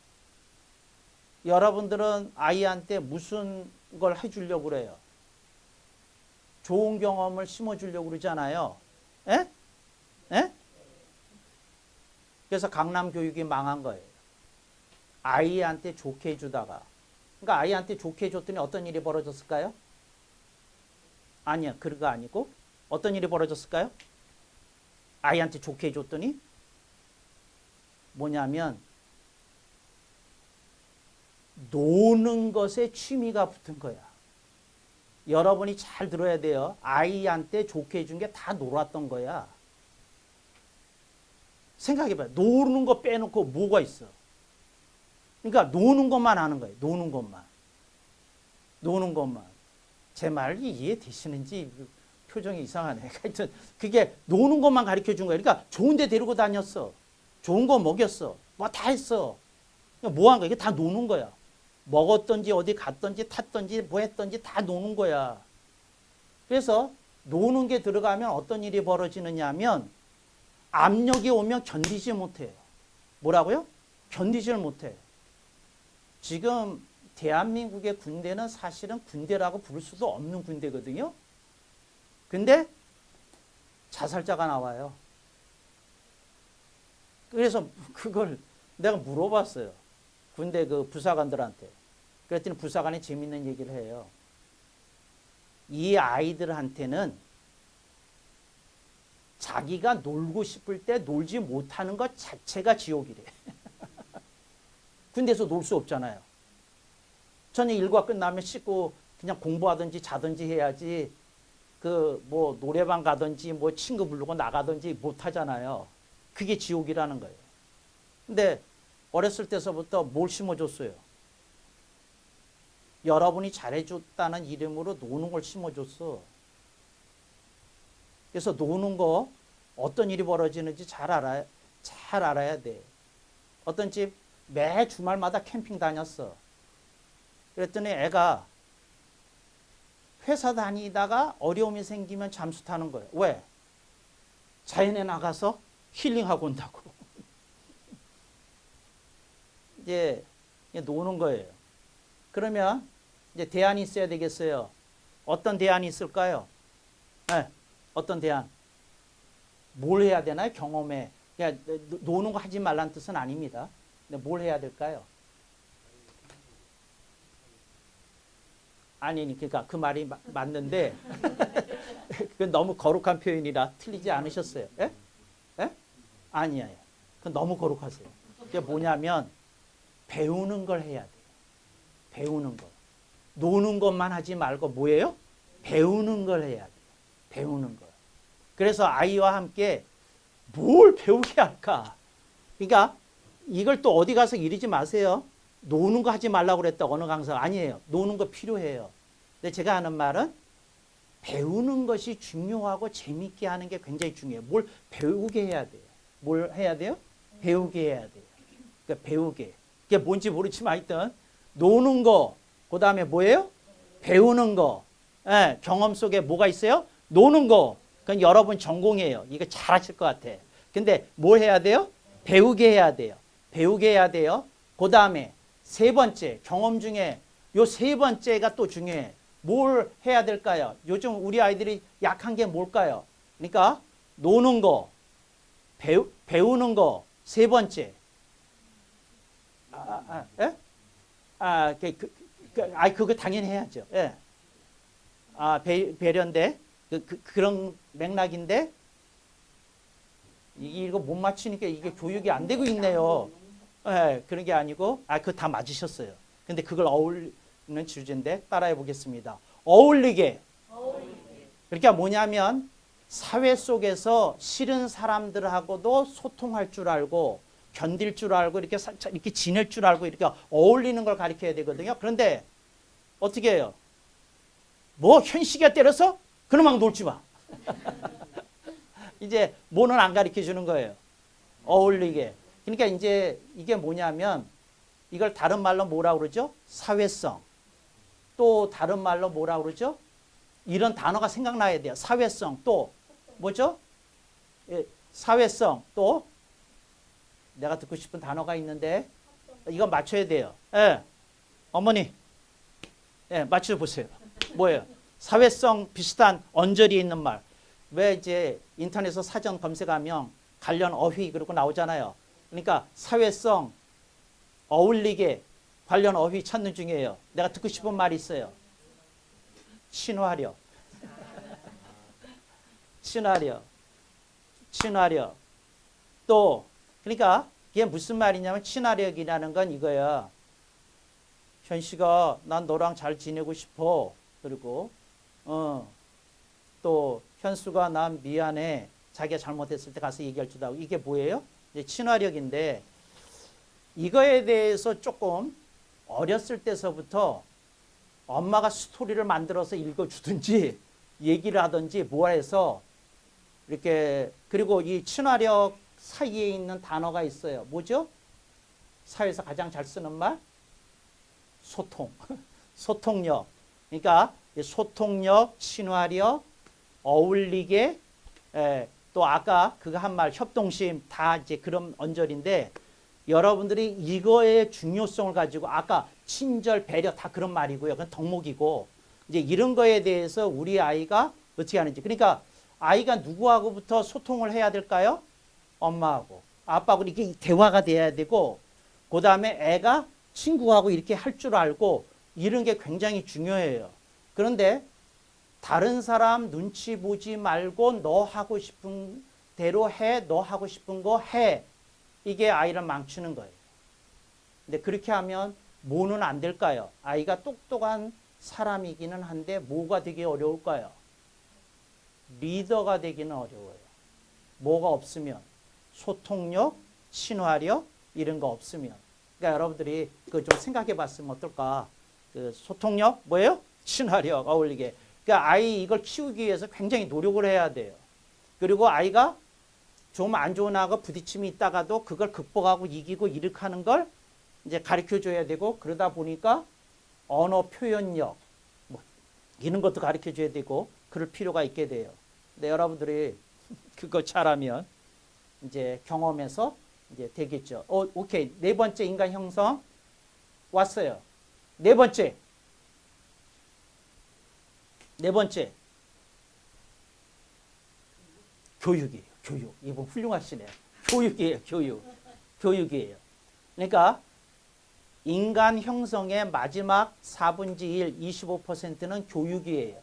여러분들은 아이한테 무슨 걸 해주려고 그래요? 좋은 경험을 심어주려고 그러잖아요. 에? 에? 그래서 강남 교육이 망한 거예요. 아이한테 좋게 해주다가. 그러니까 아이한테 좋게 해줬더니 어떤 일이 벌어졌을까요? 아니야, 그거 아니고 어떤 일이 벌어졌을까요? 아이한테 좋게 해줬더니 뭐냐면 노는 것에 취미가 붙은 거야. 여러분이 잘 들어야 돼요. 아이한테 좋게 해준 게 다 놀았던 거야. 생각해봐요. 노는 거 빼놓고 뭐가 있어? 그러니까 노는 것만 하는 거예요. 노는 것만. 제 말 이해되시는지 표정이 이상하네. 하여튼 그게 노는 것만 가르쳐 준 거예요. 그러니까 좋은 데 데리고 다녔어. 좋은 거 먹였어. 뭐 다 했어. 뭐 한 거야? 이게 다 노는 거야. 먹었던지 어디 갔던지 탔던지 뭐 했던지 다 노는 거야. 그래서 노는 게 들어가면 어떤 일이 벌어지느냐 하면 압력이 오면 견디지 못해요. 뭐라고요? 견디지를 못해. 지금 대한민국의 군대는 사실은 군대라고 부를 수도 없는 군대거든요. 근데 자살자가 나와요. 그래서 그걸 내가 물어봤어요. 군대 그 부사관들한테. 그랬더니 부사관이 재밌는 얘기를 해요. 이 아이들한테는 자기가 놀고 싶을 때 놀지 못하는 것 자체가 지옥이래. 군대에서 놀 수 없잖아요. 저녁 일과 끝나면 씻고 그냥 공부하든지 자든지 해야지 그 뭐 노래방 가든지 뭐 친구 부르고 나가든지 못 하잖아요. 그게 지옥이라는 거예요. 근데 어렸을 때서부터 뭘 심어줬어요? 여러분이 잘해줬다는 이름으로 노는 걸 심어줬어. 그래서 노는 거 어떤 일이 벌어지는지 잘 알아야 돼. 어떤 집 매 주말마다 캠핑 다녔어. 그랬더니 애가 회사 다니다가 어려움이 생기면 잠수 타는 거예요. 왜? 자연에 나가서 힐링하고 온다고. 이제 노는 거예요. 그러면 이제 대안이 있어야 되겠어요. 어떤 대안이 있을까요? 네, 어떤 대안? 뭘 해야 되나요? 경험에. 그냥 노는 거 하지 말라는 뜻은 아닙니다. 근데 뭘 해야 될까요? 아니, 그러니까 그 말이 맞는데 그건 너무 거룩한 표현이라 틀리지 않으셨어요. 예? 예? 아니에요. 그건 너무 거룩하세요. 그게 뭐냐면 배우는 걸 해야 돼요. 배우는 거. 노는 것만 하지 말고 뭐예요? 배우는 걸 해야 돼요. 배우는 거. 그래서 아이와 함께 뭘 배우게 할까? 그러니까 이걸 또 어디 가서 이러지 마세요. 노는 거 하지 말라고 그랬다 어느 강사. 아니에요. 노는 거 필요해요. 근데 제가 하는 말은 배우는 것이 중요하고 재밌게 하는 게 굉장히 중요해요. 뭘 배우게 해야 돼요. 뭘 해야 돼요? 배우게 해야 돼요. 그러니까 배우게. 그게 뭔지 모르지만 하여튼 노는 거, 그 다음에 뭐예요? 배우는 거. 예, 경험 속에 뭐가 있어요? 노는 거. 그건 여러분 전공이에요. 이거 잘하실 것 같아. 근데 뭐 해야 돼요? 배우게 해야 돼요. 배우게 해야 돼요. 그 다음에 세 번째, 경험 중에 요 세 번째가 또 중요해. 뭘 해야 될까요? 요즘 우리 아이들이 약한 게 뭘까요? 그러니까 노는 거, 배우는 거, 세 번째. 그거 당연히 해야죠. 예. 배려인데, 그런 맥락인데, 이거 못 맞추니까 이게 교육이 안 되고 있네요. 예, 그런 게 아니고, 그거 다 맞으셨어요. 근데 그걸 어울리는 주제인데, 따라해 보겠습니다. 어울리게. 그러니까 뭐냐면, 사회 속에서 싫은 사람들하고도 소통할 줄 알고, 견딜 줄 알고, 이렇게 지낼 줄 알고, 이렇게 어울리는 걸 가르쳐야 되거든요. 그런데, 어떻게 해요? 뭐, 현식이가 때려서? 그럼 막 놀지 마. 이제, 뭐는 안 가르쳐 주는 거예요. 어울리게. 그러니까 이제, 이게 뭐냐면, 이걸 다른 말로 뭐라고 그러죠? 사회성. 또 다른 말로 뭐라고 그러죠? 이런 단어가 생각나야 돼요. 사회성. 또, 뭐죠? 예, 사회성. 또, 내가 듣고 싶은 단어가 있는데, 이거 맞춰야 돼요. 예. 어머니. 예, 맞춰보세요. 뭐예요? 사회성 비슷한 언저리에 있는 말. 왜 이제 인터넷에서 사전 검색하면 관련 어휘 그러고 나오잖아요. 그러니까 사회성, 어울리게 관련 어휘 찾는 중이에요. 내가 듣고 싶은 말이 있어요. 친화력. 친화력. 또, 그러니까 이게 무슨 말이냐면 친화력이라는 건 이거야. 현씨가 난 너랑 잘 지내고 싶어. 그리고 또 현수가 난 미안해. 자기가 잘못했을 때 가서 얘기할 줄 알고. 이게 뭐예요? 이제 친화력인데 이거에 대해서 조금 어렸을 때서부터 엄마가 스토리를 만들어서 읽어주든지 얘기를 하든지 뭐 해서 이렇게 그리고 이 친화력 사이에 있는 단어가 있어요. 뭐죠? 사회에서 가장 잘 쓰는 말? 소통. 소통력. 그러니까 소통력, 친화력, 어울리게, 또 아까 그거 한 말 협동심 다 이제 그런 언저리인데 여러분들이 이거의 중요성을 가지고 아까 친절, 배려 다 그런 말이고요. 그건 덕목이고 이제 이런 거에 대해서 우리 아이가 어떻게 하는지. 그러니까 아이가 누구하고부터 소통을 해야 될까요? 엄마하고 아빠하고 이렇게 대화가 돼야 되고 그 다음에 애가 친구하고 이렇게 할 줄 알고 이런 게 굉장히 중요해요. 그런데 다른 사람 눈치 보지 말고 너 하고 싶은 대로 해, 너 하고 싶은 거 해. 이게 아이를 망치는 거예요. 근데 그렇게 하면 뭐는 안 될까요? 아이가 똑똑한 사람이기는 한데 뭐가 되게 어려울까요? 리더가 되기는 어려워요. 뭐가 없으면 소통력, 친화력 이런 거 없으면. 그러니까 여러분들이 그 좀 생각해 봤으면 어떨까? 그 소통력 뭐예요? 친화력 어울리게. 그러니까 아이 이걸 키우기 위해서 굉장히 노력을 해야 돼요. 그리고 아이가 좀 안 좋은 아가 부딪힘이 있다가도 그걸 극복하고 이기고 이렇게 하는 걸 이제 가르쳐 줘야 되고 그러다 보니까 언어 표현력 뭐 이런 것도 가르쳐 줘야 되고 그럴 필요가 있게 돼요. 근데 여러분들이 그거 잘하면 이제 경험에서 이제 되겠죠. 오케이. 네 번째 인간 형성 왔어요. 네 번째. 교육이에요. 교육. 이분 훌륭하시네요. 교육이에요. 교육이에요. 그러니까 인간 형성의 마지막 4분의 1, 25%는 교육이에요.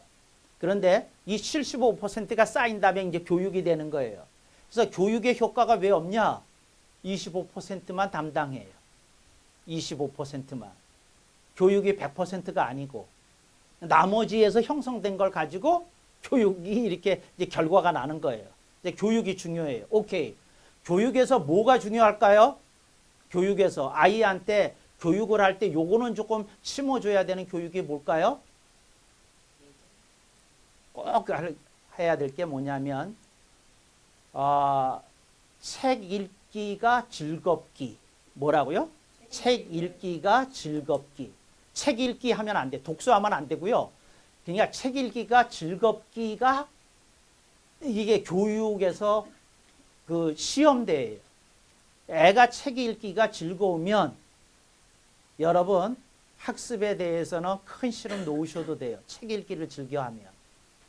그런데 이 75%가 쌓인 다음에 이제 교육이 되는 거예요. 그래서 교육의 효과가 왜 없냐? 25%만 담당해요. 25%만. 교육이 100%가 아니고 나머지에서 형성된 걸 가지고 교육이 이렇게 이제 결과가 나는 거예요. 이제 교육이 중요해요. 오케이. 교육에서 뭐가 중요할까요? 교육에서 아이한테 교육을 할 때 요거는 조금 심어줘야 되는 교육이 뭘까요? 꼭 해야 될 게 뭐냐면 책 읽기가 즐겁기. 뭐라고요? 책 읽기가 즐겁기. 책 읽기 하면 안 돼. 독서하면 안 되고요. 그러니까 책 읽기가 즐겁기가 이게 교육에서 그 시험대예요. 애가 책 읽기가 즐거우면 여러분 학습에 대해서는 큰 실험 놓으셔도 돼요. 책 읽기를 즐겨하면.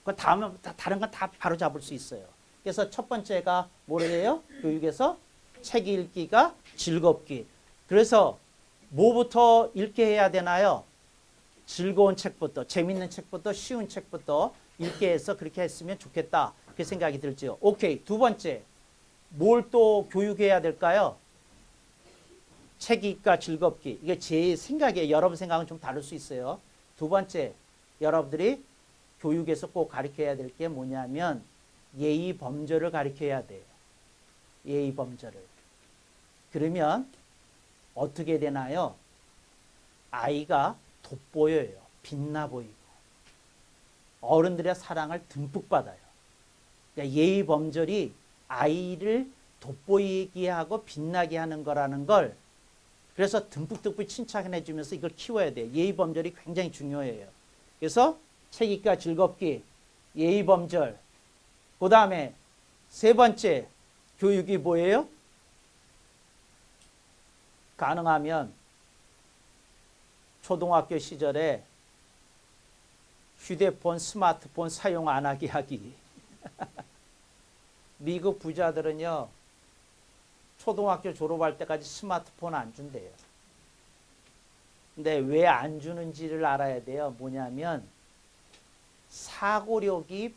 그 다음에 다른 건 다 바로 잡을 수 있어요. 그래서 첫 번째가 뭐래요? 교육에서 책 읽기가 즐겁기. 그래서 뭐부터 읽게 해야 되나요? 즐거운 책부터, 재밌는 책부터, 쉬운 책부터 읽게 해서 그렇게 했으면 좋겠다. 그 생각이 들죠. 오케이. 두 번째. 뭘 또 교육해야 될까요? 책 읽기가 즐겁기. 이게 제 생각이에요. 여러분 생각은 좀 다를 수 있어요. 두 번째. 여러분들이 교육에서 꼭 가르쳐야 될 게 뭐냐면 예의 범절을 가르쳐야 돼요. 예의 범절을. 그러면 어떻게 되나요? 아이가 돋보여요. 빛나 보이고. 어른들의 사랑을 듬뿍 받아요. 그러니까 예의 범절이 아이를 돋보이게 하고 빛나게 하는 거라는 걸 그래서 듬뿍듬뿍 칭찬해 주면서 이걸 키워야 돼요. 예의 범절이 굉장히 중요해요. 그래서 책 읽기가 즐겁기, 예의 범절. 그 다음에 세 번째 교육이 뭐예요? 가능하면 초등학교 시절에 휴대폰, 스마트폰 사용 안 하게 하기. 미국 부자들은요, 초등학교 졸업할 때까지 스마트폰 안 준대요. 근데 왜 안 주는지를 알아야 돼요. 뭐냐면 사고력이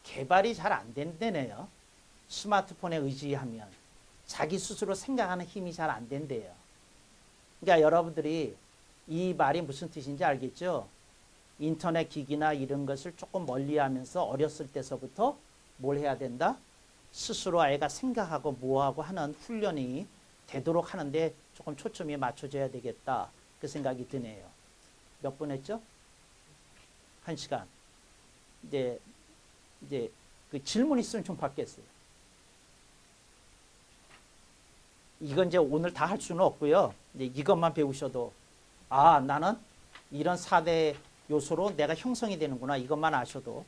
개발이 잘 안 된대네요. 스마트폰에 의지하면. 자기 스스로 생각하는 힘이 잘 안 된대요. 그러니까 여러분들이 이 말이 무슨 뜻인지 알겠죠? 인터넷 기기나 이런 것을 조금 멀리하면서 어렸을 때서부터 뭘 해야 된다? 스스로 아이가 생각하고 뭐하고 하는 훈련이 되도록 하는데 조금 초점이 맞춰져야 되겠다. 그 생각이 드네요. 몇 분 했죠? 1시간. 이제 그 질문 있으면 좀 받겠어요. 이건 이제 오늘 다 할 수는 없고요. 이제 이것만 배우셔도 나는 이런 4대 요소로 내가 형성이 되는구나. 이것만 아셔도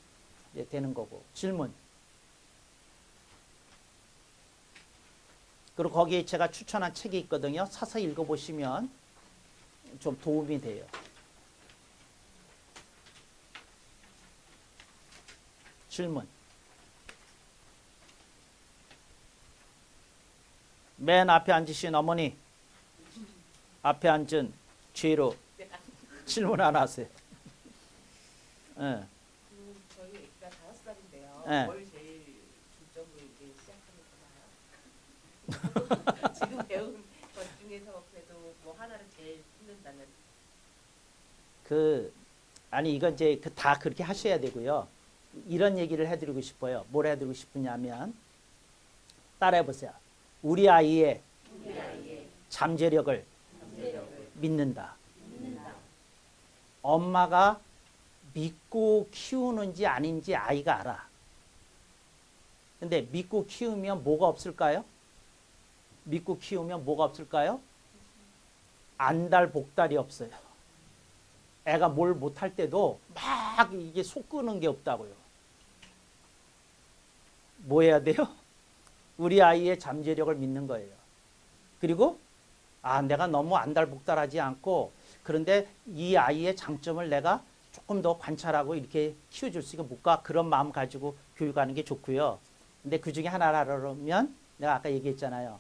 이제 되는 거고. 질문. 그리고 거기에 제가 추천한 책이 있거든요. 사서 읽어보시면 좀 도움이 돼요. 질문. 맨 앞에 앉으신 어머니. 앞에 앉은 죄로 질문 하나 하세요. 네. 저희 애기가 5살인데요. 네. 뭘 제일 중점으로 이제 시작하면 되나요? 지금 배운 것 중에서 그래도 뭐 하나를 제일 힘든다면 아니 이건 이제 다 그렇게 하셔야 되고요. 이런 얘기를 해드리고 싶어요. 뭘 해드리고 싶으냐면 따라해보세요. 우리 아이의 잠재력을 믿는다. 엄마가 믿고 키우는지 아닌지 아이가 알아. 근데 믿고 키우면 뭐가 없을까요? 믿고 키우면 뭐가 없을까요? 안달복달이 없어요. 애가 뭘 못할 때도 막 이게 속 끄는 게 없다고요. 뭐 해야 돼요? 우리 아이의 잠재력을 믿는 거예요. 그리고 내가 너무 안달복달하지 않고 그런데 이 아이의 장점을 내가 조금 더 관찰하고 이렇게 키워줄 수 있게 뭘까 그런 마음 가지고 교육하는 게 좋고요. 근데 그 중에 하나라면 내가 아까 얘기했잖아요.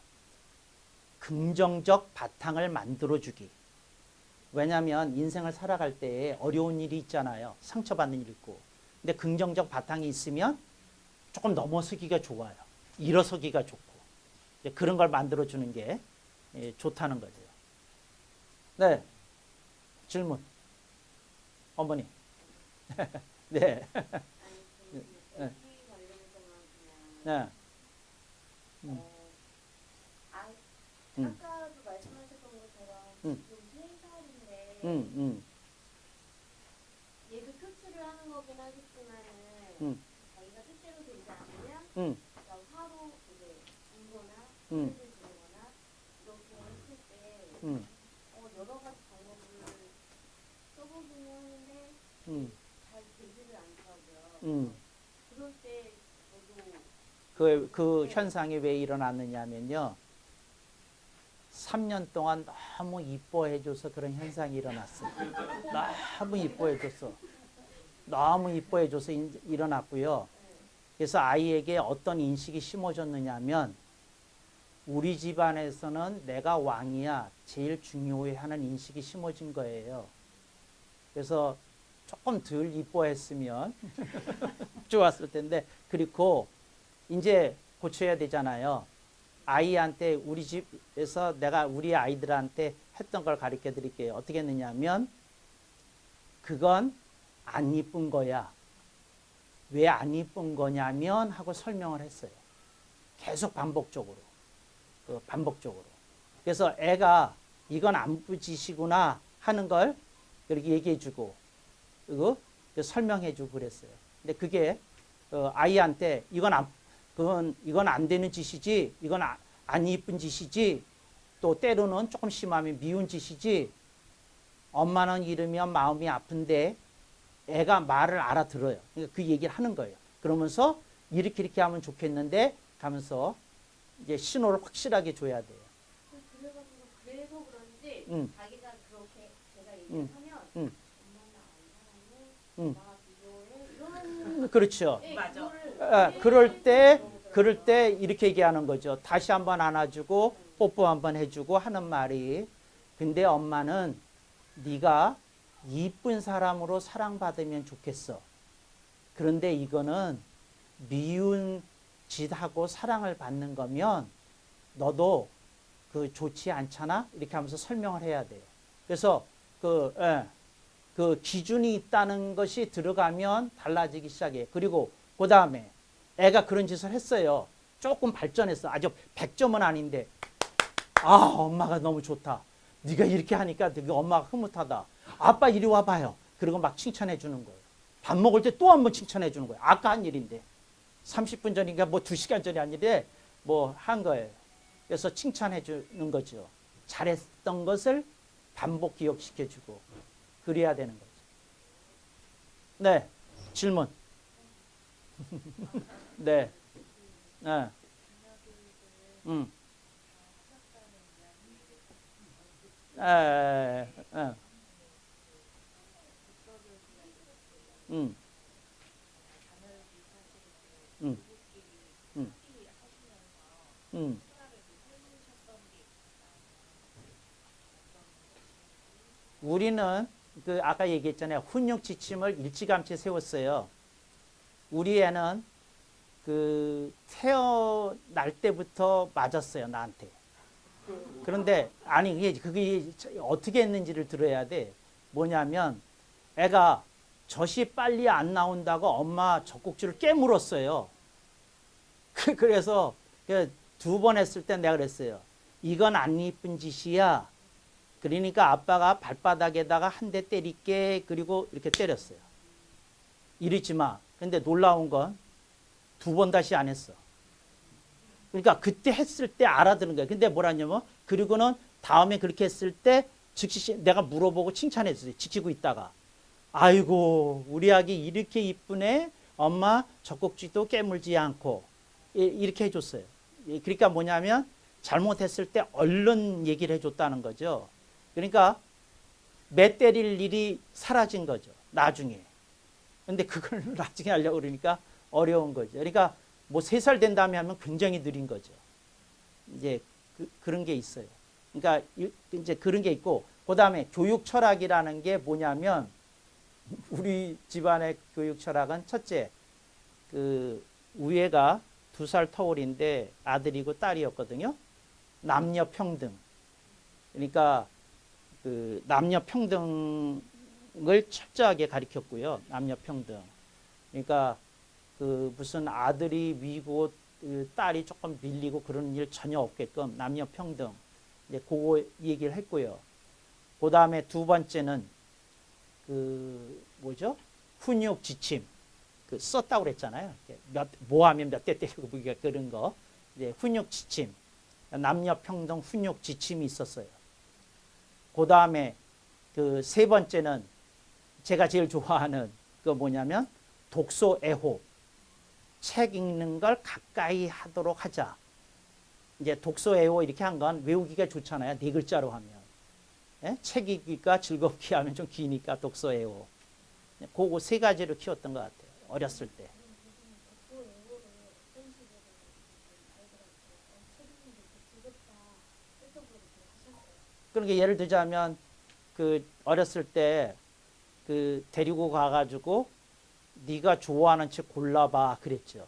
긍정적 바탕을 만들어주기. 왜냐하면 인생을 살아갈 때 어려운 일이 있잖아요. 상처받는 일이 있고. 근데 긍정적 바탕이 있으면 조금 넘어서기가 좋아요. 일어서기가 좋고. 그런 걸 만들어주는 게 좋다는 거죠. 네. 질문. 어머니. 네. 네. 네. 아까도 말씀하셨던 것처럼 음. 지금 3살인데 얘도 표출을 하는 거긴 하겠지만은 자기가 뜻대로 되지 않으면 화로 이제 울거나 소리를 지르거나 이렇게 했을 때 여러 가지 방법을 써보기는 하는데 잘 되지를 않더라고요. 그럴 때 저도 그 현상이 왜 일어났느냐면요. 3년 동안 너무 이뻐해줘서 그런 현상이 일어났어요. 너무 이뻐해줬어. 너무 이뻐해줘서 일어났고요. 그래서 아이에게 어떤 인식이 심어졌느냐 하면 우리 집안에서는 내가 왕이야. 제일 중요해 하는 인식이 심어진 거예요. 그래서 조금 덜 이뻐했으면 좋았을 텐데 그리고 이제 고쳐야 되잖아요. 아이한테 우리 집에서 내가 우리 아이들한테 했던 걸 가르쳐 드릴게요. 어떻게 했느냐면 그건 안 이쁜 거야. 왜 안 이쁜 거냐면 하고 설명을 했어요. 계속 반복적으로. 반복적으로. 그래서 애가 이건 안 이쁜 짓이구나 하는 걸 그렇게 얘기해 주고 그리고 설명해 주고 그랬어요. 근데 그게 아이한테 이건 안 되는 짓이지, 이건 안 이쁜 짓이지, 또 때로는 조금 심하면 미운 짓이지, 엄마는 이러면 마음이 아픈데 애가 말을 알아들어요. 그러니까 그 얘기를 하는 거예요. 그러면서 이렇게 하면 좋겠는데 가면서 이제 신호를 확실하게 줘야 돼요. 그래서 그런지 자기가 그렇게 제가 얘기를 하면 엄마는 안 사랑해, 나 비교해 이런 그렇죠. 맞아. 그럴 때 이렇게 얘기하는 거죠. 다시 한번 안아주고 뽀뽀 한번 해주고 하는 말이 근데 엄마는 네가 이쁜 사람으로 사랑받으면 좋겠어. 그런데 이거는 미운 짓하고 사랑을 받는 거면 너도 그 좋지 않잖아? 이렇게 하면서 설명을 해야 돼요. 그래서 그 기준이 있다는 것이 들어가면 달라지기 시작해요. 그리고 그 다음에 애가 그런 짓을 했어요. 조금 발전했어. 아주 100점은 아닌데 엄마가 너무 좋다. 네가 이렇게 하니까 되게 엄마가 흐뭇하다. 아빠 이리 와봐요. 그리고 막 칭찬해 주는 거예요. 밥 먹을 때 또 한 번 칭찬해 주는 거예요. 아까 한 일인데 30분 전인가 뭐 2시간 전이 아니래 뭐 한 거예요. 그래서 칭찬해 주는 거죠. 잘했던 것을 반복 기억시켜 주고 그래야 되는 거죠. 네. 질문. 네. 네. 우리는 그 아까 얘기했잖아요. 훈육 지침을 일찌감치 세웠어요. 우리 애는 그 태어날 때부터 맞았어요, 나한테. 그런데 아니 그게 어떻게 했는지를 들어야 돼. 뭐냐면 애가 젖이 빨리 안 나온다고 엄마 젖꼭지를 깨물었어요. 그래서 2번 했을 때 내가 그랬어요. 이건 안 이쁜 짓이야. 그러니까 아빠가 발바닥에다가 한 대 때릴게. 그리고 이렇게 때렸어요. 이러지 마. 근데 놀라운 건 2번 다시 안 했어. 그러니까 그때 했을 때 알아듣는 거예요. 근데 뭐라냐면 그리고는 다음에 그렇게 했을 때 즉시 내가 물어보고 칭찬해 주세요. 지키고 있다가 아이고 우리 아기 이렇게 이쁘네. 엄마 젖꼭지도 깨물지 않고 이렇게 해줬어요. 그러니까 뭐냐면 잘못했을 때 얼른 얘기를 해줬다는 거죠. 그러니까 매 때릴 일이 사라진 거죠. 나중에. 근데 그걸 나중에 하려고 그러니까 어려운 거죠. 그러니까 뭐 3살 된 다음에 하면 굉장히 느린 거죠. 이제 그런 게 있어요. 그러니까 이제 그런 게 있고, 그 다음에 교육 철학이라는 게 뭐냐면, 우리 집안의 교육 철학은 첫째, 그 우애가 2살 터울인데 아들이고 딸이었거든요. 남녀 평등. 그러니까 그 남녀 평등을 철저하게 가르쳤고요. 남녀 평등. 그러니까 그 무슨 아들이 위고 딸이 조금 밀리고 그런 일 전혀 없게끔 남녀 평등. 이제 그거 얘기를 했고요. 그 다음에 두 번째는 그 뭐죠? 훈육 지침. 그 썼다고 그랬잖아요. 뭐 하면 몇 대 때리고 뭐 그런 거. 이제 훈육 지침. 남녀 평등 훈육 지침이 있었어요. 그 다음에 그 세 번째는 제가 제일 좋아하는 그 뭐냐면 독서 애호. 책 읽는 걸 가까이 하도록 하자. 이제 독서 애호 이렇게 한 건 외우기가 좋잖아요. 4글자로 하면. 예? 책 읽기가 즐겁게 하면 좀 기니까 독서 애호. 그거 3가지로 키웠던 것 같아요. 어렸을 때. 그러니까 예를 들자면 그 어렸을 때 그 데리고 가가지고 네가 좋아하는 책 골라봐 그랬죠.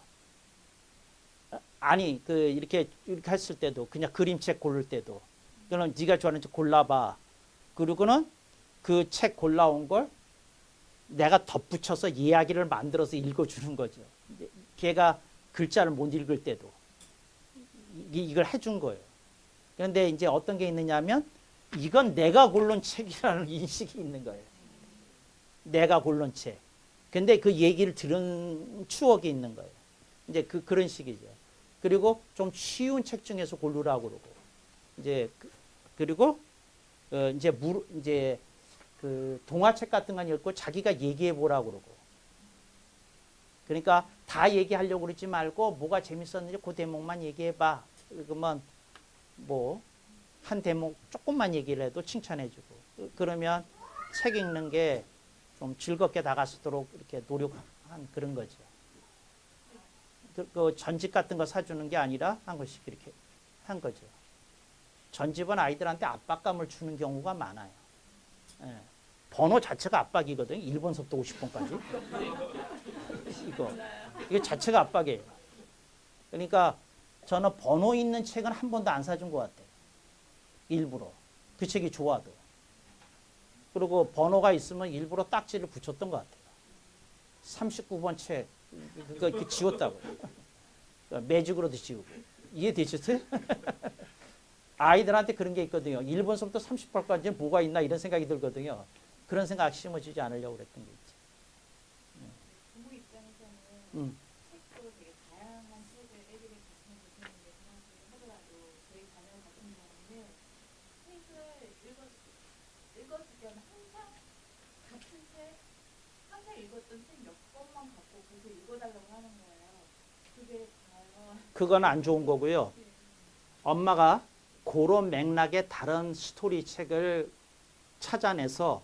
아니 그 이렇게 했을 때도 그냥 그림책 고를 때도 그럼 네가 좋아하는 책 골라봐. 그리고는 그 책 골라온 걸 내가 덧붙여서 이야기를 만들어서 읽어주는 거죠. 걔가 글자를 못 읽을 때도 이걸 해준 거예요. 그런데 이제 어떤 게 있느냐면 이건 내가 고른 책이라는 인식이 있는 거예요. 내가 고른 책. 근데 그 얘기를 들은 추억이 있는 거예요. 이제 그런 식이죠. 그리고 좀 쉬운 책 중에서 고르라고 그러고. 이제 그리고 이제 그 동화책 같은 건 읽고 자기가 얘기해 보라고 그러고. 그러니까 다 얘기하려고 그러지 말고 뭐가 재밌었는지 그 대목만 얘기해 봐. 그러면 뭐 한 대목 조금만 얘기를 해도 칭찬해 주고. 그러면 책 읽는 게 좀 즐겁게 다가서도록 이렇게 노력한 그런 거죠. 그 전집 같은 거 사주는 게 아니라 한 것씩 이렇게 한 거죠. 전집은 아이들한테 압박감을 주는 경우가 많아요. 예. 번호 자체가 압박이거든요. 1번서부터 50번까지. 이거 자체가 압박이에요. 그러니까 저는 번호 있는 책은 한 번도 안 사준 것 같아요. 일부러. 그 책이 좋아도. 그리고 번호가 있으면 일부러 딱지를 붙였던 것 같아요. 39번 책. 그거 지웠다고요. 매직으로도 지우고. 이해되셨어요? 아이들한테 그런 게 있거든요. 1번서부터 38까지 뭐가 있나 이런 생각이 들거든요. 그런 생각 심어주지 않으려고 그랬던 게 있죠. 부모 입장에서는 책도 되게 다양한 책을 애들이 봤으면 좋겠는데 그만큼 하더라도 저희 자녀 같은 경우는 책을 읽었을 때는 항상 같은 책, 항상 읽었던 책 몇 권만 갖고 계속 읽어달라고 하는 거예요. 그게 과연 그건 안 좋은 거고요. 엄마가 그런 맥락의 다른 스토리 책을 찾아내서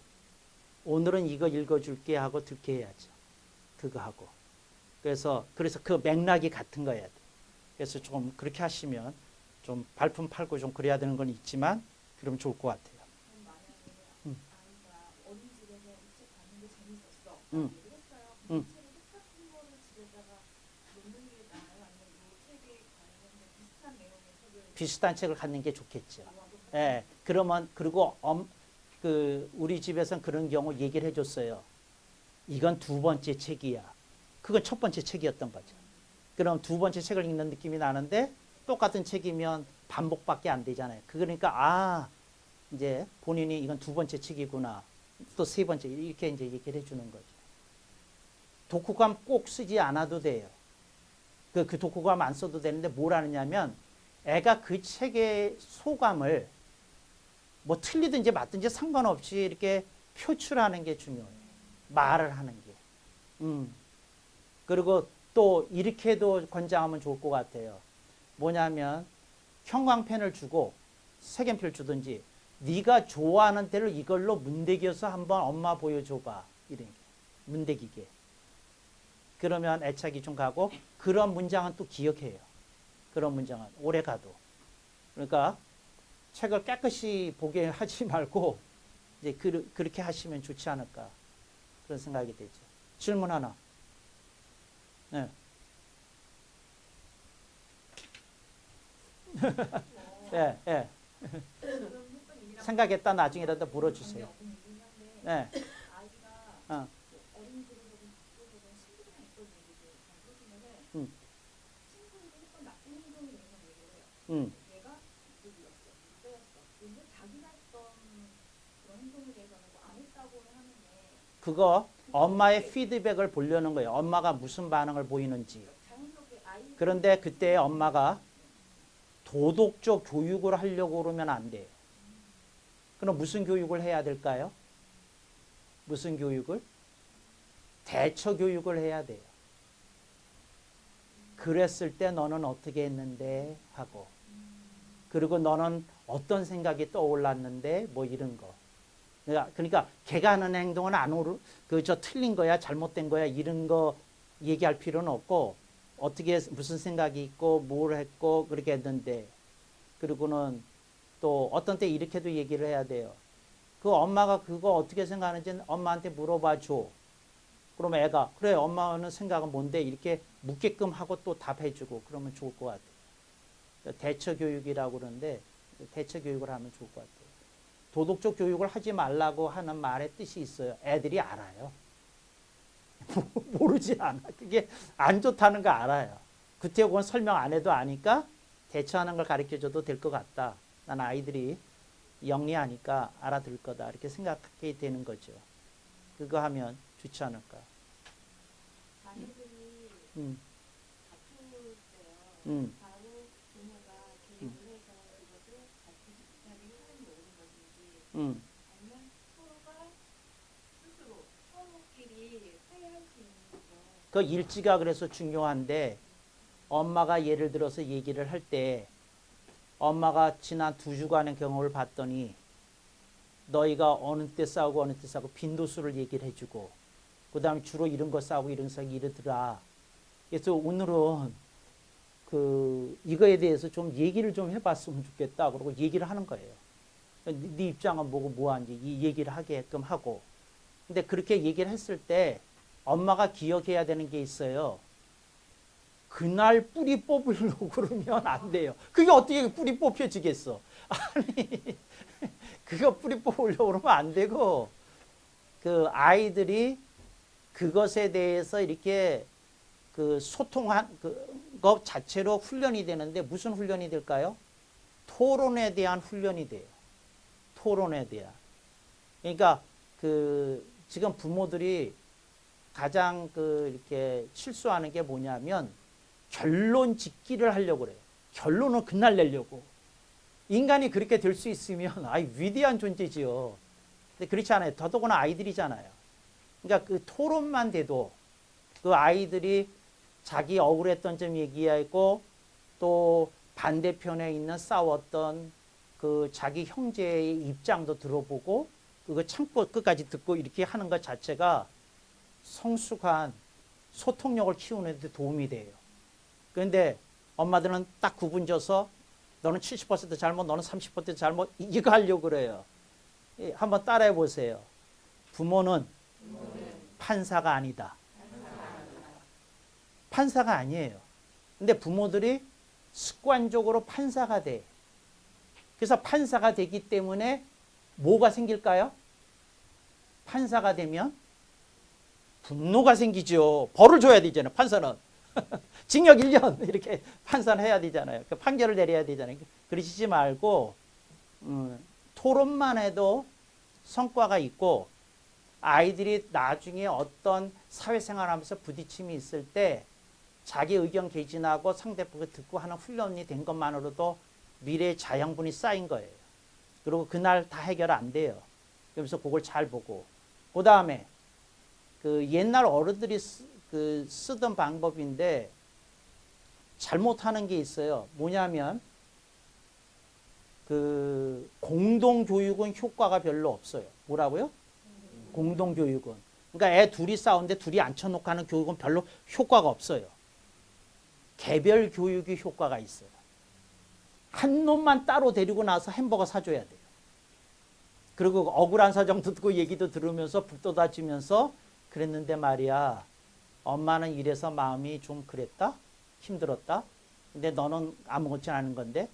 오늘은 이거 읽어줄게 하고 듣게 해야죠. 그거 하고. 그래서 그 맥락이 같은 거여야 돼. 그래서 좀 그렇게 하시면 좀 발품 팔고 좀 그래야 되는 건 있지만 그러면 좋을 것 같아요. 만약에 아이가 어린이집에서 이 책 봤는데 재밌었어. 얘기를 했어요. 이 책을 똑같은 거를 집에다가 놓는 게 나아요? 아니면 이 책에 관련된 비슷한 내용의 책을 비슷한 책을 갖는 게 좋겠죠. 예. 그러면 그리고 우리 집에서는 그런 경우 얘기를 해줬어요. 이건 2번째 책이야. 그건 첫 번째 책이었던 거죠. 그럼 2번째 책을 읽는 느낌이 나는데 똑같은 책이면 반복밖에 안 되잖아요. 그러니까 이제 본인이 이건 2번째 책이구나. 또 3번째 이렇게 이제 얘기를 해주는 거죠. 독후감 꼭 쓰지 않아도 돼요. 그 독후감 안 써도 되는데 뭘 하느냐면 애가 그 책의 소감을 뭐 틀리든지 맞든지 상관없이 이렇게 표출하는 게 중요해요. 말을 하는 게. 그리고 또 이렇게도 권장하면 좋을 것 같아요. 뭐냐면 형광펜을 주고 색연필 주든지 네가 좋아하는 대로 이걸로 문대기여서 한번 엄마 보여줘봐. 이런 게 문대기게. 그러면 애착이 좀 가고 그런 문장은 또 기억해요. 그런 문장은 오래 가도. 그러니까 책을 깨끗이 보게 하지 말고 이제 그렇게 하시면 좋지 않을까 그런 생각이 되죠. 질문 하나. 네. 예, 예. 생각했다 나중에라도 물어주세요. 네. 아이가 어린이집에서든 학교에서든 친구랑 있던 얘기를 보시면은 친구에게 했던 나쁜 행동에 대해서 얘기를 해요. 얘가 누구였어, 누구였어. 근데 자기가 했던 그런 행동에 대해서는 뭐 안 했다고는 하는데 그거 엄마의 피드백을 보려는 거예요. 엄마가 무슨 반응을 보이는지. 자연스럽게 아이 그런데 그때 엄마가 도덕적 교육을 하려고 그러면 안 돼요. 그럼 무슨 교육을 해야 될까요? 무슨 교육을? 대처 교육을 해야 돼요. 그랬을 때 너는 어떻게 했는데 하고 그리고 너는 어떤 생각이 떠올랐는데 뭐 이런 거. 그러니까 걔가 하는 행동은 저 틀린 거야 잘못된 거야 이런 거 얘기할 필요는 없고 어떻게 무슨 생각이 있고 뭘 했고 그렇게 했는데 그리고는 또 어떤 때 이렇게도 얘기를 해야 돼요. 그 엄마가 그거 어떻게 생각하는지 엄마한테 물어봐 줘. 그러면 애가 그래 엄마는 생각은 뭔데 이렇게 묻게끔 하고 또 답해주고 그러면 좋을 것 같아요. 대처 교육이라고 그러는데 대처 교육을 하면 좋을 것 같아요. 도덕적 교육을 하지 말라고 하는 말의 뜻이 있어요. 애들이 알아요. 모르지 않아. 그게 안 좋다는 거 알아요. 그때 그건 설명 안 해도 아니까 대처하는 걸 가르쳐줘도 될 것 같다. 난 아이들이 영리하니까 알아들 거다. 이렇게 생각하게 되는 거죠. 그거 하면 좋지 않을까. 자녀들이 음, 다툴 때요. 음, 바로 부모가 계획을 해서 그것을 다투지 못하게 하는 게 옳은 것인지 음. 아니면 서로가 스스로 서로끼리 화해할 수 있는 거죠. 그 일지가 그래서 중요한데 엄마가 예를 들어서 얘기를 할 때 엄마가 지난 2주간의 경험을 봤더니 너희가 어느 때 싸우고 어느 때 싸우고 빈도수를 얘기를 해주고 그 다음에 주로 이런 거 싸우고 이런 거 싸우고 이러더라. 그래서 오늘은 이거에 대해서 좀 얘기를 좀 해봤으면 좋겠다. 그러고 얘기를 하는 거예요. 네 입장은 뭐고 뭐한지 이 얘기를 하게끔 하고. 근데 그렇게 얘기를 했을 때 엄마가 기억해야 되는 게 있어요. 그날 뿌리 뽑으려고 그러면 안 돼요. 그게 어떻게 뿌리 뽑혀지겠어? 아니, 그거 뿌리 뽑으려고 그러면 안 되고, 그 아이들이 그것에 대해서 이렇게 소통한 것 자체로 훈련이 되는데 무슨 훈련이 될까요? 토론에 대한 훈련이 돼요. 토론에 대한. 그러니까 지금 부모들이 가장 이렇게 실수하는 게 뭐냐면 결론 짓기를 하려고 그래요. 결론을 그날 내려고. 인간이 그렇게 될 수 있으면 위대한 존재지요. 근데 그렇지 않아요. 더더구나 아이들이잖아요. 그러니까 그 토론만 돼도 그 아이들이 자기 억울했던 점 얘기하고 또 반대편에 있는 싸웠던 그 자기 형제의 입장도 들어보고 그거 참고 끝까지 듣고 이렇게 하는 것 자체가 성숙한 소통력을 키우는 데 도움이 돼요. 그런데 엄마들은 딱 구분져서 너는 70% 잘못, 너는 30% 잘못 이거 하려고 그래요. 한번 따라해 보세요. 부모는 판사가 아니다. 판사가 아니에요. 근데 부모들이 습관적으로 판사가 돼. 그래서 판사가 되기 때문에 뭐가 생길까요? 판사가 되면 분노가 생기죠. 벌을 줘야 되잖아요. 판사는. 징역 1년 이렇게 판사는 해야 되잖아요. 그 판결을 내려야 되잖아요. 그러시지 말고 토론만 해도 성과가 있고 아이들이 나중에 어떤 사회생활하면서 부딪힘이 있을 때 자기 의견 개진하고 상대방을 듣고 하는 훈련이 된 것만으로도 미래의 자양분이 쌓인 거예요. 그리고 그날 다 해결 안 돼요. 그러면서 그걸 잘 보고 그 다음에 옛날 어른들이 그 쓰던 방법인데 잘못하는 게 있어요. 뭐냐면 그 공동교육은 효과가 별로 없어요. 뭐라고요? 공동교육은. 그러니까 애 둘이 싸우는데 둘이 앉혀놓고 하는 교육은 별로 효과가 없어요. 개별 교육이 효과가 있어요. 한 놈만 따로 데리고 나서 햄버거 사줘야 돼요. 그리고 억울한 사정도 듣고 얘기도 들으면서 불도다지면서 그랬는데 말이야. 엄마는 이래서 마음이 좀 그랬다? 힘들었다? 근데 너는 아무것도 않은 건데?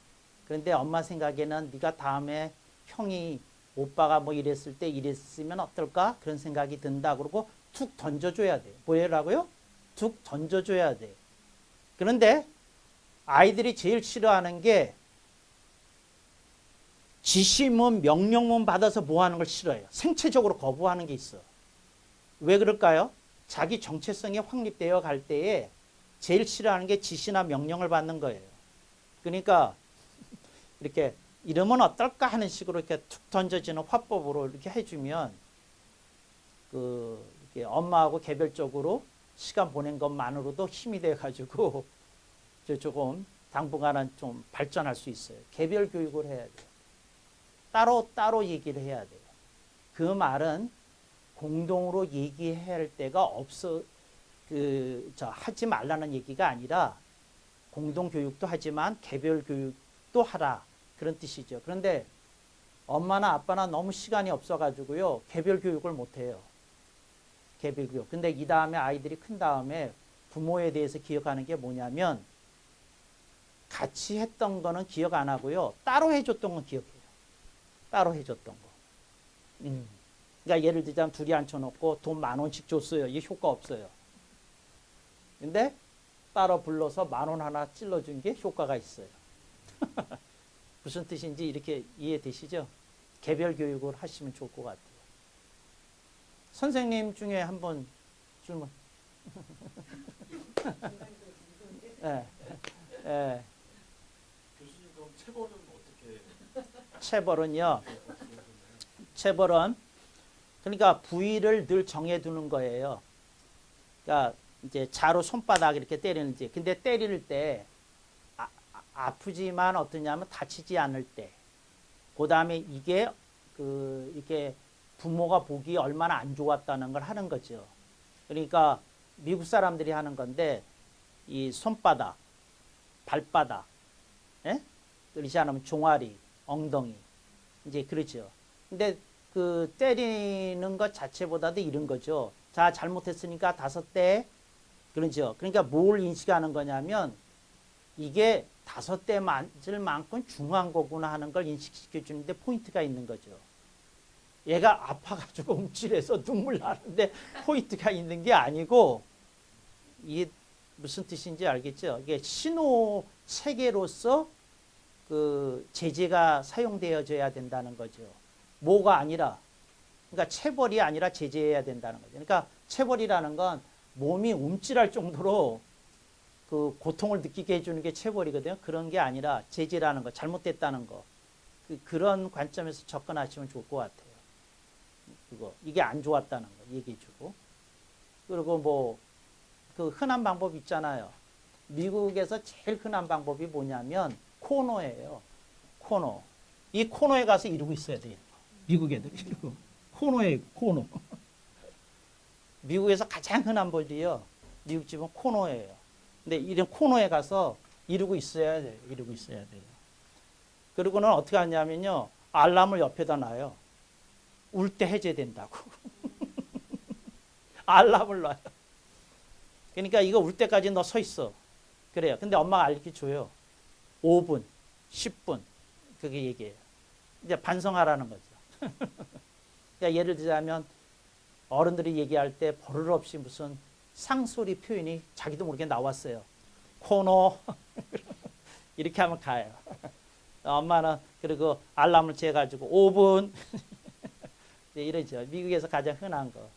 그런데 엄마 생각에는 네가 다음에 형이 오빠가 뭐 이랬을 때 이랬으면 어떨까? 그런 생각이 든다. 그러고 툭 던져줘야 돼요. 뭐라고요? 툭 던져줘야 돼. 그런데 아이들이 제일 싫어하는 게 지시문, 명령문 받아서 뭐 하는 걸 싫어해요. 생체적으로 거부하는 게 있어. 왜 그럴까요? 자기 정체성이 확립되어 갈 때에 제일 싫어하는 게 지시나 명령을 받는 거예요. 그러니까 이렇게 이러면 어떨까 하는 식으로 이렇게 툭 던져지는 화법으로 이렇게 해주면 이렇게 엄마하고 개별적으로 시간 보낸 것만으로도 힘이 돼가지고 조금 당분간은 좀 발전할 수 있어요. 개별 교육을 해야 돼요. 따로 얘기를 해야 돼요. 그 말은 공동으로 얘기해야 할 때가 없어. 하지 말라는 얘기가 아니라 공동 교육도 하지만 개별 교육도 하라. 그런 뜻이죠. 그런데 엄마나 아빠나 너무 시간이 없어가지고요. 개별 교육을 못해요. 개별 교육. 근데 이 다음에 아이들이 큰 다음에 부모에 대해서 기억하는 게 뭐냐면 같이 했던 거는 기억 안 하고요. 따로 해줬던 건 기억해요. 따로 해줬던 거. 그러니까 예를 들자면 둘이 앉혀놓고 돈 10,000원씩 줬어요. 이게 효과 없어요. 근데 따로 불러서 10,000원 하나 찔러준 게 효과가 있어요. 무슨 뜻인지 이렇게 이해되시죠? 개별 교육을 하시면 좋을 것 같아요. 선생님 중에 한번 질문. 네. 네. 교수님 그럼 체벌은 어떻게? 체벌은요. 체벌은 그러니까 부위를 늘 정해두는 거예요. 그러니까 이제 자로 손바닥 이렇게 때리는지. 근데 때릴 때 아프지만 어떠냐면 다치지 않을 때. 그 다음에 이게 이렇게 부모가 보기 얼마나 안 좋았다는 걸 하는 거죠. 그러니까 미국 사람들이 하는 건데 이 손바닥, 발바닥, 예? 그렇지 않으면 종아리, 엉덩이 이제 그러죠. 근데 그 때리는 것 자체보다도 이런 거죠. 자, 잘못했으니까 5대 그러죠. 그러니까 뭘 인식하는 거냐면 이게 5대 맞을 만큼 중요한 거구나 하는 걸 인식시켜 주는데 포인트가 있는 거죠. 얘가 아파가지고 움찔해서 눈물 나는데 포인트가 있는 게 아니고 이게 무슨 뜻인지 알겠죠? 이게 신호 체계로서 그 제재가 사용되어져야 된다는 거죠. 뭐가 아니라 그러니까 체벌이 아니라 제재해야 된다는 거죠. 그러니까 체벌이라는 건 몸이 움찔할 정도로 그 고통을 느끼게 해주는 게 체벌이거든요. 그런 게 아니라 제재라는 거, 잘못됐다는 거. 그런 관점에서 접근하시면 좋을 것 같아요. 이게 안 좋았다는 거 얘기해주고. 그리고 뭐 그 흔한 방법 있잖아요. 미국에서 제일 흔한 방법이 뭐냐면 코너예요. 코너. 이 코너에 가서 이러고 있어야 돼요. 미국 애들 이러고. 코너에 코너. 미국에서 가장 흔한 벌이요. 미국 집은 코너예요. 근데 이런 코너에 가서 이러고 있어야 돼요. 이러고 있어야 돼요. 그리고는 어떻게 하냐면요. 알람을 옆에다 놔요. 울 때 해제된다고. 알람을 놔요. 그러니까 이거 울 때까지 너 서 있어. 그래요. 근데 엄마가 알려줘요. 5분, 10분. 그게 얘기예요. 이제 반성하라는 거죠. 그러니까 예를 들자면 어른들이 얘기할 때 버릇없이 무슨 상소리 표현이 자기도 모르게 나왔어요. 코너. 이렇게 하면 가요. 엄마는 그리고 알람을 재가지고 5분. 네, 이러죠. 미국에서 가장 흔한 거.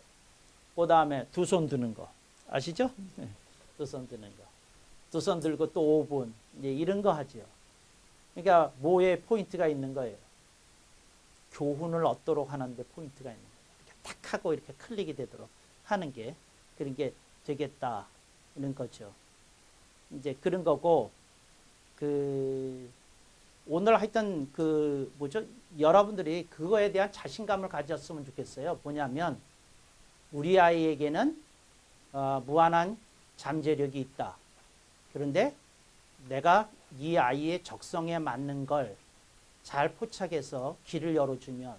그 다음에 두 손 드는 거. 아시죠? 네. 두 손 드는 거. 두 손 들고 또 5분. 이제 이런 거 하죠. 그러니까 뭐에 포인트가 있는 거예요. 교훈을 얻도록 하는데 포인트가 있는 거예요. 이렇게 탁 하고 이렇게 클릭이 되도록 하는 게 그런 게 되겠다 이런 거죠. 이제 그런 거고 오늘 하여튼 뭐죠? 여러분들이 그거에 대한 자신감을 가졌으면 좋겠어요. 뭐냐면 우리 아이에게는 무한한 잠재력이 있다. 그런데 내가 이 아이의 적성에 맞는 걸 잘 포착해서 길을 열어주면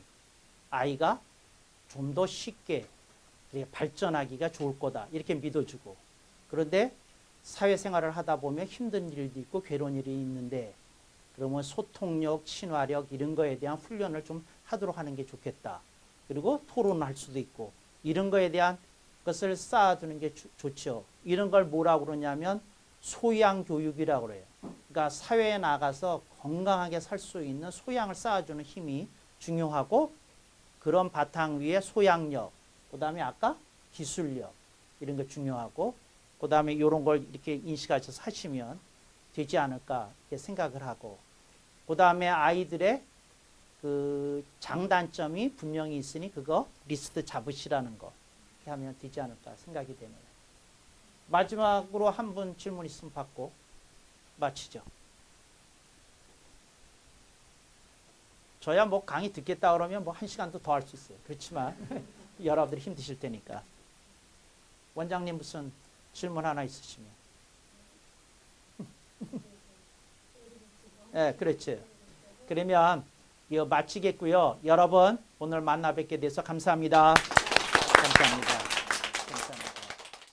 아이가 좀 더 쉽게 발전하기가 좋을 거다. 이렇게 믿어주고. 그런데 사회생활을 하다 보면 힘든 일도 있고 괴로운 일이 있는데 그러면 소통력, 친화력 이런 거에 대한 훈련을 좀 하도록 하는 게 좋겠다. 그리고 토론할 수도 있고 이런 거에 대한 것을 쌓아두는 게 좋죠. 이런 걸 뭐라고 그러냐면 소양 교육이라고 그래요. 그러니까 사회에 나가서 건강하게 살 수 있는 소양을 쌓아주는 힘이 중요하고 그런 바탕 위에 소양력, 그 다음에 아까 기술력 이런 거 중요하고 그 다음에 이런 걸 이렇게 인식하셔서 하시면 되지 않을까 이렇게 생각을 하고 그 다음에 아이들의 장단점이 분명히 있으니 그거 리스트 잡으시라는 거 이렇게 하면 되지 않을까 생각이 되네요. 마지막으로 한 분 질문 있으면 받고 마치죠. 저야 뭐 강의 듣겠다 그러면 뭐 1시간도 더 할 수 있어요. 그렇지만 여러분들이 힘드실 테니까. 원장님 무슨 질문 하나 있으시면. 네, 그렇지. 그러면 이거 마치겠고요. 여러분 오늘 만나 뵙게 돼서 감사합니다. 감사합니다.